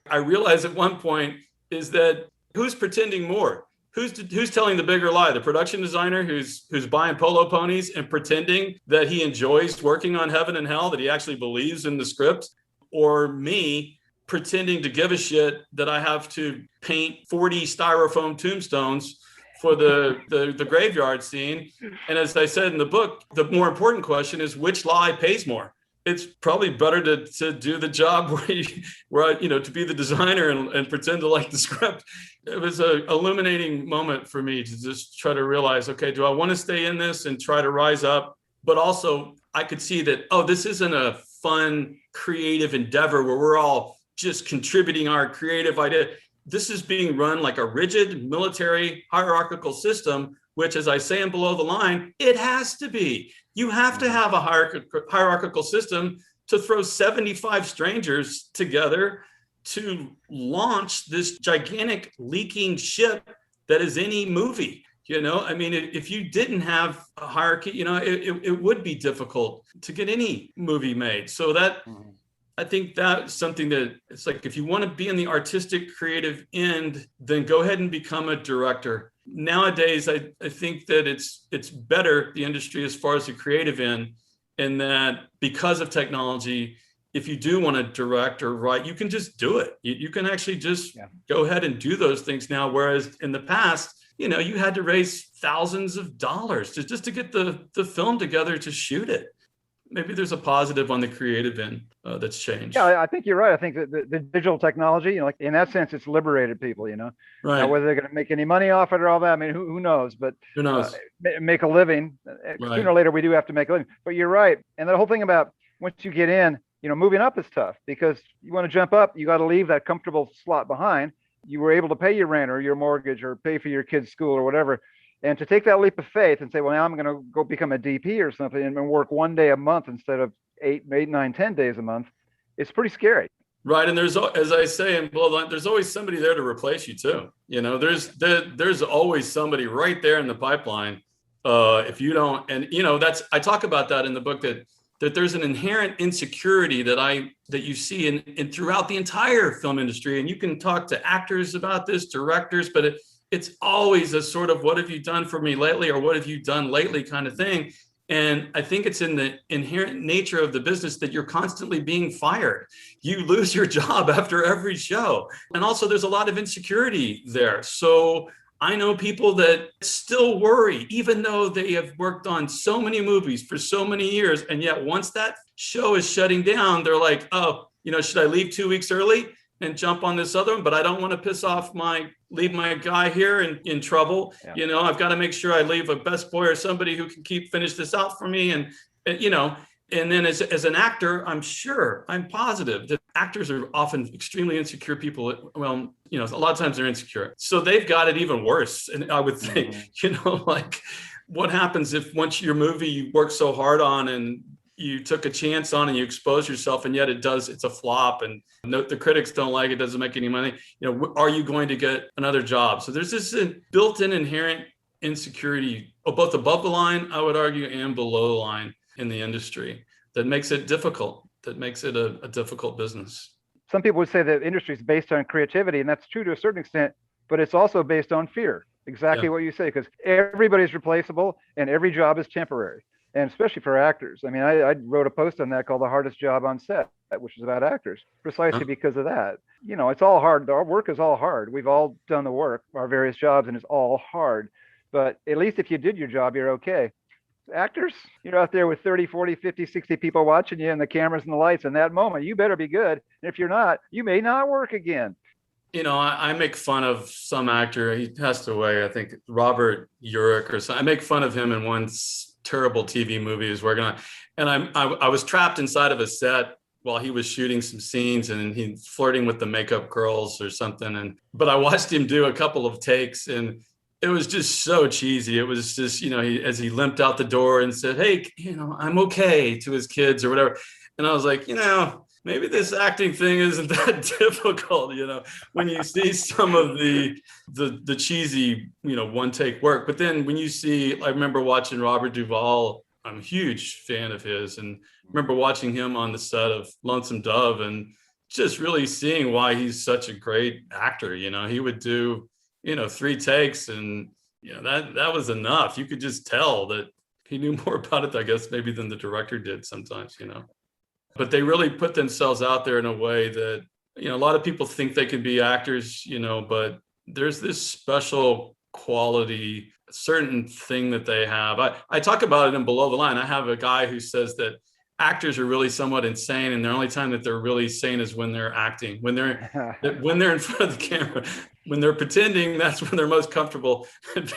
Speaker 2: I realized at one point is that who's pretending more? Who's telling the bigger lie? The production designer who's buying polo ponies and pretending that he enjoys working on Heaven and Hell, that he actually believes in the script, or me pretending to give a shit that I have to paint 40 styrofoam tombstones for the graveyard scene. And as I said in the book, the more important question is which lie pays more. It's probably better to do the job where to be the designer and pretend to like the script. It was an illuminating moment for me to just try to realize, okay, do I want to stay in this and try to rise up? But also I could see that, this isn't a fun, creative endeavor where we're all just contributing our creative idea. This is being run like a rigid military hierarchical system, which, as I say in Below the Line, it has to be. You have to have a hierarchical system to throw 75 strangers together to launch this gigantic leaking ship that is any movie. I mean, if you didn't have a hierarchy, it would be difficult to get any movie made. So that, I think that's something that it's like, if you want to be in the artistic creative end, then go ahead and become a director. Nowadays, I think that it's better, the industry, as far as the creative end, and that because of technology, if you do want to direct or write, you can just do it. You can actually just go ahead and do those things now. Whereas in the past, you had to raise thousands of dollars just to get the film together to shoot it. Maybe there's a positive on the creative end that's changed.
Speaker 3: Yeah, I think you're right. I think that the digital technology, like in that sense, it's liberated people.
Speaker 2: Right.
Speaker 3: Now, whether they're going to make any money off it or all that, I mean, who knows? But
Speaker 2: who knows?
Speaker 3: Make a living.
Speaker 2: Right.
Speaker 3: Sooner or later, we do have to make a living. But you're right. And the whole thing about once you get in, moving up is tough because you want to jump up, you got to leave that comfortable slot behind. You were able to pay your rent or your mortgage or pay for your kids' school or whatever. And to take that leap of faith and say, well, now I'm going to go become a DP or something and work 1 day a month instead of 8, 9, 10 days a month, it's pretty scary.
Speaker 2: Right. And there's, as I say in Below the Line, there's always somebody there to replace you too. There's always somebody right there in the pipeline. If you don't, and I talk about that in the book, that there's an inherent insecurity that you see in throughout the entire film industry. And you can talk to actors about this, directors, but it's always a sort of, what have you done for me lately? Or what have you done lately kind of thing. And I think it's in the inherent nature of the business that you're constantly being fired. You lose your job after every show. And also there's a lot of insecurity there. So I know people that still worry, even though they have worked on so many movies for so many years. And yet once that show is shutting down, they're like, should I leave 2 weeks early and jump on this other one? But I don't want to piss off leave my guy here in trouble. Yeah. I've got to make sure I leave a best boy or somebody who can finish this out for me. And then as an actor, I'm positive that actors are often extremely insecure people. Well, a lot of times they're insecure. So they've got it even worse. And I would think, like what happens if once your movie you worked so hard on and you took a chance on and you expose yourself and yet it's a flop and the critics don't like it, doesn't make any money. Are you going to get another job? So there's this built-in inherent insecurity, both above the line, I would argue, and below the line in the industry that makes it difficult, that makes it a difficult business.
Speaker 3: Some people would say that industry is based on creativity, and that's true to a certain extent, but it's also based on fear. Exactly what you say, because everybody's replaceable and every job is temporary. And especially for actors. I mean, I wrote a post on that called The Hardest Job on Set, which is about actors, precisely because of that. It's all hard. Our work is all hard. We've all done the work, our various jobs, and it's all hard. But at least if you did your job, you're okay. Actors, you're out there with 30, 40, 50, 60 people watching you and the cameras and the lights. In that moment, you better be good. And if you're not, you may not work again.
Speaker 2: I make fun of some actor. He passed away, I think, Robert Urich or something. I make fun of him in one terrible TV movie he was working on. And I was trapped inside of a set while he was shooting some scenes and he's flirting with the makeup girls or something. But I watched him do a couple of takes and it was just so cheesy. It was just, as he limped out the door and said, hey, I'm okay, to his kids or whatever. And I was like, maybe this acting thing isn't that difficult, when you see some of the cheesy, one take work. But then when you see, I remember watching Robert Duvall, I'm a huge fan of his, and remember watching him on the set of Lonesome Dove and just really seeing why he's such a great actor. He would do, 3 takes and, that was enough. You could just tell that he knew more about it, I guess, maybe than the director did sometimes, But they really put themselves out there in a way that a lot of people think they can be actors, but there's this special quality, certain thing that they have. I talk about it in Below the Line. I have a guy who says that actors are really somewhat insane, and the only time that they're really sane is when they're acting, when they're in front of the camera, when they're pretending. That's when they're most comfortable and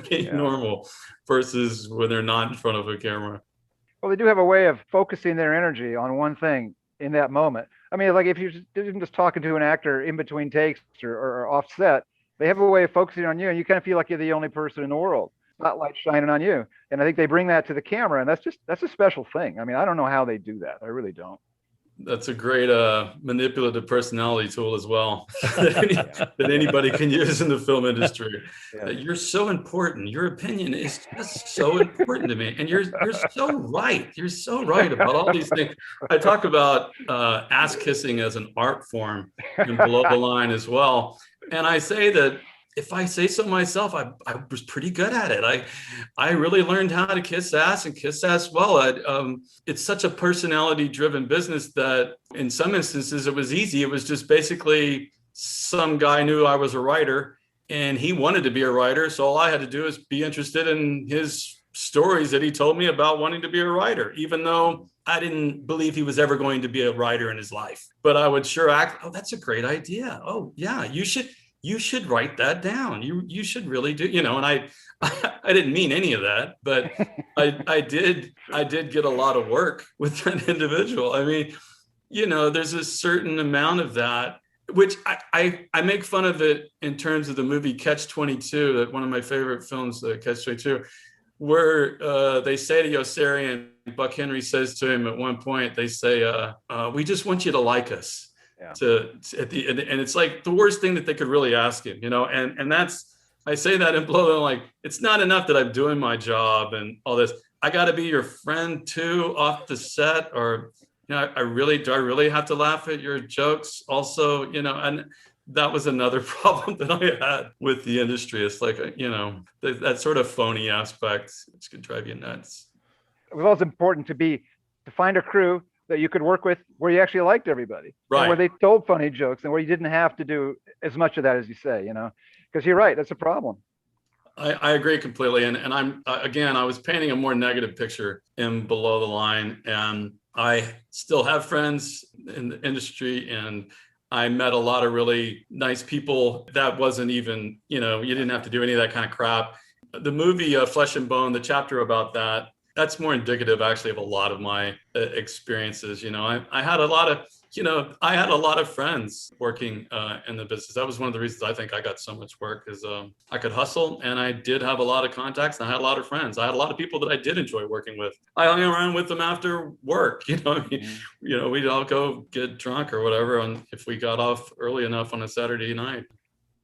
Speaker 2: being normal, versus when they're not in front of a camera.
Speaker 3: Well, they do have a way of focusing their energy on one thing in that moment. I mean, like if you're just talking to an actor in between takes or offset, they have a way of focusing on you, and you kind of feel like you're the only person in the world. Spotlight shining on you. And I think they bring that to the camera, and that's a special thing. I mean, I don't know how they do that. I really don't.
Speaker 2: That's a great manipulative personality tool as well that anybody can use in the film industry. Yeah. You're so important. Your opinion is just so important to me. And you're so right. You're so right about all these things. I talk about ass kissing as an art form in Below the Line as well. And I say that, if I say so myself, I was pretty good at it. I really learned how to kiss ass and kiss ass well. It's such a personality-driven business that in some instances it was easy. It was just basically some guy knew I was a writer and he wanted to be a writer. So all I had to do is be interested in his stories that he told me about wanting to be a writer, even though I didn't believe he was ever going to be a writer in his life. But I would sure act, oh, that's a great idea. Oh, yeah, you should write that down. You should really do, and I didn't mean any of that, but I did get a lot of work with that individual. I mean, there's a certain amount of that, which I make fun of it in terms of the movie Catch-22, that one of my favorite films, Catch-22, where they say to Yossarian, Buck Henry says to him at one point, they say, we just want you to like us. Yeah. And it's like the worst thing that they could really ask him, and that's, I say that in Below the Line, like, it's not enough that I'm doing my job and all this. I got to be your friend too off the set, or, do I really have to laugh at your jokes also, and that was another problem that I had with the industry. It's like, that sort of phony aspect, which could drive you nuts.
Speaker 3: It was also important to find a crew that you could work with where you actually liked everybody,
Speaker 2: right?
Speaker 3: Where they told funny jokes and where you didn't have to do as much of that as you say, because you're right, that's a problem.
Speaker 2: I agree completely. And I was painting a more negative picture in Below the Line, and I still have friends in the industry, and I met a lot of really nice people. That wasn't even, you didn't have to do any of that kind of crap. The movie Flesh and Bone, the chapter about that's more indicative actually of a lot of my experiences. I had a lot of friends working in the business. That was one of the reasons I think I got so much work, is I could hustle, and I did have a lot of contacts, and I had a lot of friends. I had a lot of people that I did enjoy working with. I hung around with them after work. We'd all go get drunk or whatever, and if we got off early enough on a Saturday night.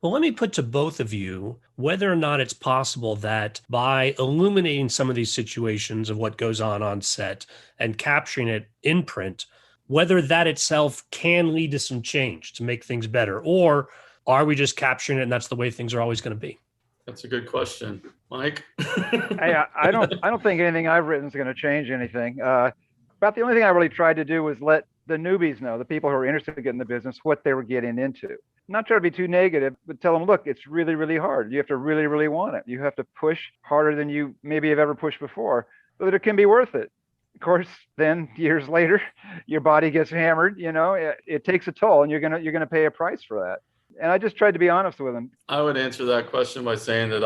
Speaker 1: Well, let me put to both of you whether or not it's possible that by illuminating some of these situations of what goes on set and capturing it in print, whether that itself can lead to some change to make things better, or are we just capturing it and that's the way things are always going to be?
Speaker 2: That's a good question, Mike.
Speaker 3: I don't think anything I've written is going to change anything. About the only thing I really tried to do was let the newbies know, the people who are interested in getting the business, what they were getting into. Not try to be too negative, but tell them, look, it's really, really hard. You have to really, really want it. You have to push harder than you maybe have ever pushed before, so that it can be worth it. Of course, then years later, your body gets hammered. It takes a toll, and you're gonna pay a price for that. And I just tried to be honest with them.
Speaker 2: I would answer that question by saying that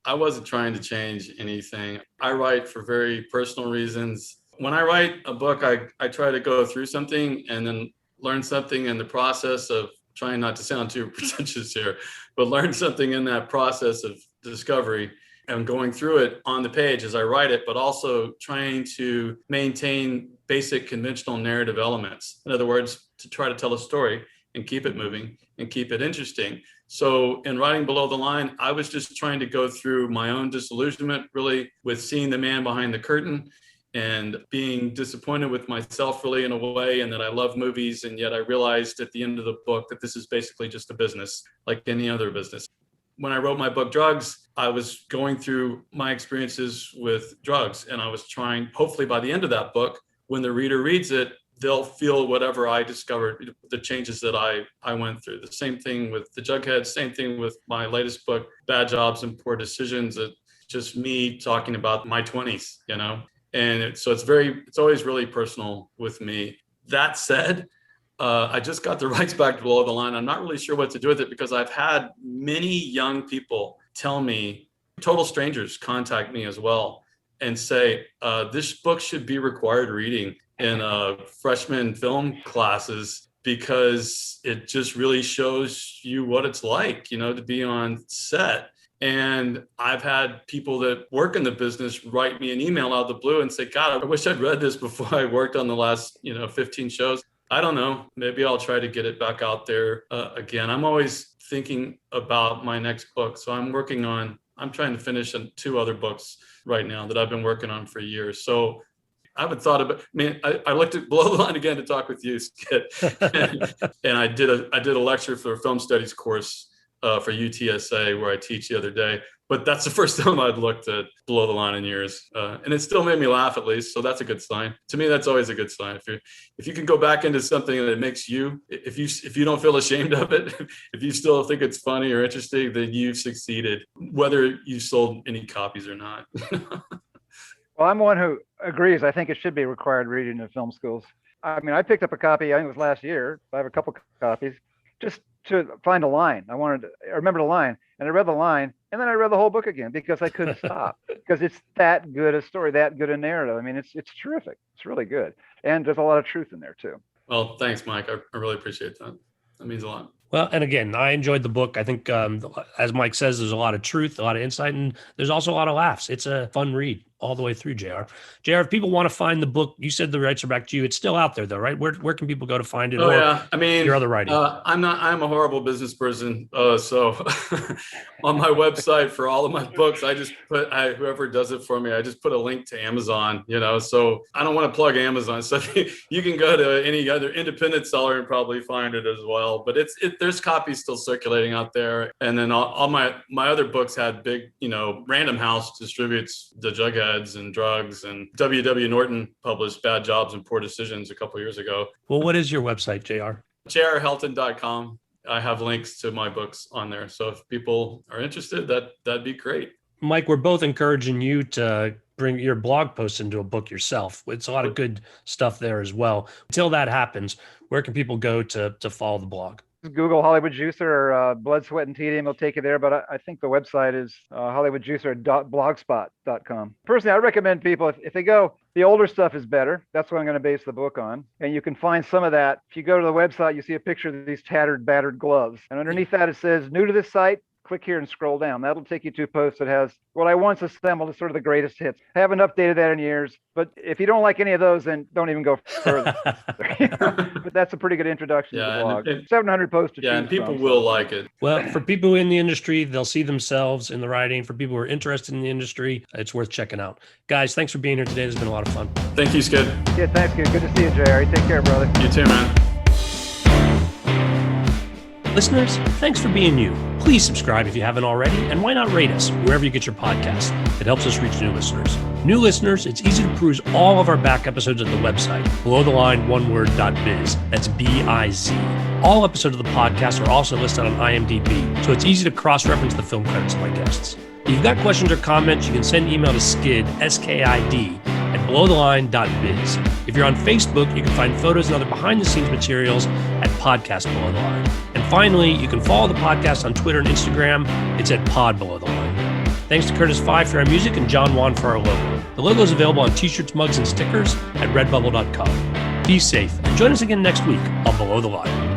Speaker 2: I wasn't trying to change anything. I write for very personal reasons. When I write a book, I try to go through something and then learn something in the process of, trying not to sound too pretentious here, but learn something in that process of discovery and going through it on the page as I write it, but also trying to maintain basic conventional narrative elements. In other words, to try to tell a story and keep it moving and keep it interesting. So in writing Below the Line, I was just trying to go through my own disillusionment, really, with seeing the man behind the curtain and being disappointed with myself, really, in a way, and that I love movies. And yet I realized at the end of the book that this is basically just a business like any other business. When I wrote my book, Drugs, I was going through my experiences with drugs. And I was trying, hopefully by the end of that book, when the reader reads it, they'll feel whatever I discovered, the changes that I went through. The same thing with the Jughead, same thing with my latest book, Bad Jobs and Poor Decisions. It's just me talking about my 20s, and so it's always really personal with me. That said, I just got the rights back to Below the Line. I'm not really sure what to do with it because I've had many young people tell me, total strangers contact me as well and say, this book should be required reading in freshman film classes because it just really shows you what it's like, to be on set. And I've had people that work in the business write me an email out of the blue and say, God, I wish I'd read this before I worked on the last, 15 shows. I don't know. Maybe I'll try to get it back out there again. I'm always thinking about my next book. So I'm trying to finish 2 other books right now that I've been working on for years. So I haven't thought about, I looked at Below the Line again to talk with you, Skid. and I did a lecture for a film studies course for UTSA where I teach the other day. But that's the first time I'd looked at Below the Line in years. And it still made me laugh at least. So that's a good sign. To me, that's always a good sign. If you can go back into something that makes you, if you don't feel ashamed of it, if you still think it's funny or interesting, then you've succeeded, whether you sold any copies or not.
Speaker 3: Well, I'm one who agrees. I think it should be required reading in film schools. I picked up a copy, I think it was last year. I have a couple copies just to find a line. I remember the line, and I read the line, and then I read the whole book again because I couldn't stop because it's that good a story, that good a narrative. It's terrific. It's really good. And there's a lot of truth in there too.
Speaker 2: Well, thanks, Mike. I really appreciate that. That means a lot.
Speaker 1: Well, and again, I enjoyed the book. I think, as Mike says, there's a lot of truth, a lot of insight, and there's also a lot of laughs. It's a fun read all the way through, JR. JR, if people want to find the book, you said the rights are back to you. It's still out there, though, right? Where can people go to find it?
Speaker 2: Oh, yeah.
Speaker 1: Your other writing.
Speaker 2: I'm a horrible business person. So on my website for all of my books, I just put, whoever does it for me, I just put a link to Amazon, so I don't want to plug Amazon. So you can go to any other independent seller and probably find it as well. But there's copies still circulating out there. And then all my other books had big, Random House distributes the Jugheads and Drugs, and W.W. Norton published Bad Jobs and Poor Decisions a couple of years ago.
Speaker 1: Well, what is your website, JR?
Speaker 2: jrhelton.com. I have links to my books on there. So if people are interested, that'd be great.
Speaker 1: Mike, we're both encouraging you to bring your blog posts into a book yourself. It's a lot of good stuff there as well. Until that happens, where can people go to follow the blog?
Speaker 3: Google Hollywood Juicer or Blood, Sweat, and Tedium will take you there. But I think the website is hollywoodjuicer.blogspot.com. Personally, I recommend people, if they go, the older stuff is better. That's what I'm going to base the book on. And you can find some of that. If you go to the website, you see a picture of these tattered, battered gloves. And underneath that, it says, new to this site, click here and scroll down. That'll take you to a post that has what I once assembled as sort of the greatest hits. I haven't updated that in years, but if you don't like any of those, then don't even go further. But that's a pretty good introduction to the blog. 700 posts to choose
Speaker 2: and people
Speaker 3: from,
Speaker 2: will like it.
Speaker 1: Well, for people in the industry, they'll see themselves in the writing. For people who are interested in the industry, it's worth checking out. Guys, thanks for being here today. This has been a lot of fun.
Speaker 2: Thank you, Skid.
Speaker 3: Yeah, thanks, kid. Good to see you, JR. Take care, brother.
Speaker 2: You too, man.
Speaker 1: Listeners, thanks for being you. Please subscribe if you haven't already, and why not rate us wherever you get your podcasts? It helps us reach new listeners. New listeners, it's easy to peruse all of our back episodes at the website, belowtheline.biz. That's B-I-Z. All episodes of the podcast are also listed on IMDb, so it's easy to cross-reference the film credits of my guests. If you've got questions or comments, you can send email to skid, S-K-I-D, at belowtheline.biz. If you're on Facebook, you can find photos and other behind-the-scenes materials at Podcast Below the Line. And finally, you can follow the podcast on Twitter and Instagram. It's at Pod Below the Line. Thanks to Curtis Five for our music and John Wan for our logo. The logo is available on t-shirts, mugs, and stickers at redbubble.com. Be safe and join us again next week on Below the Line.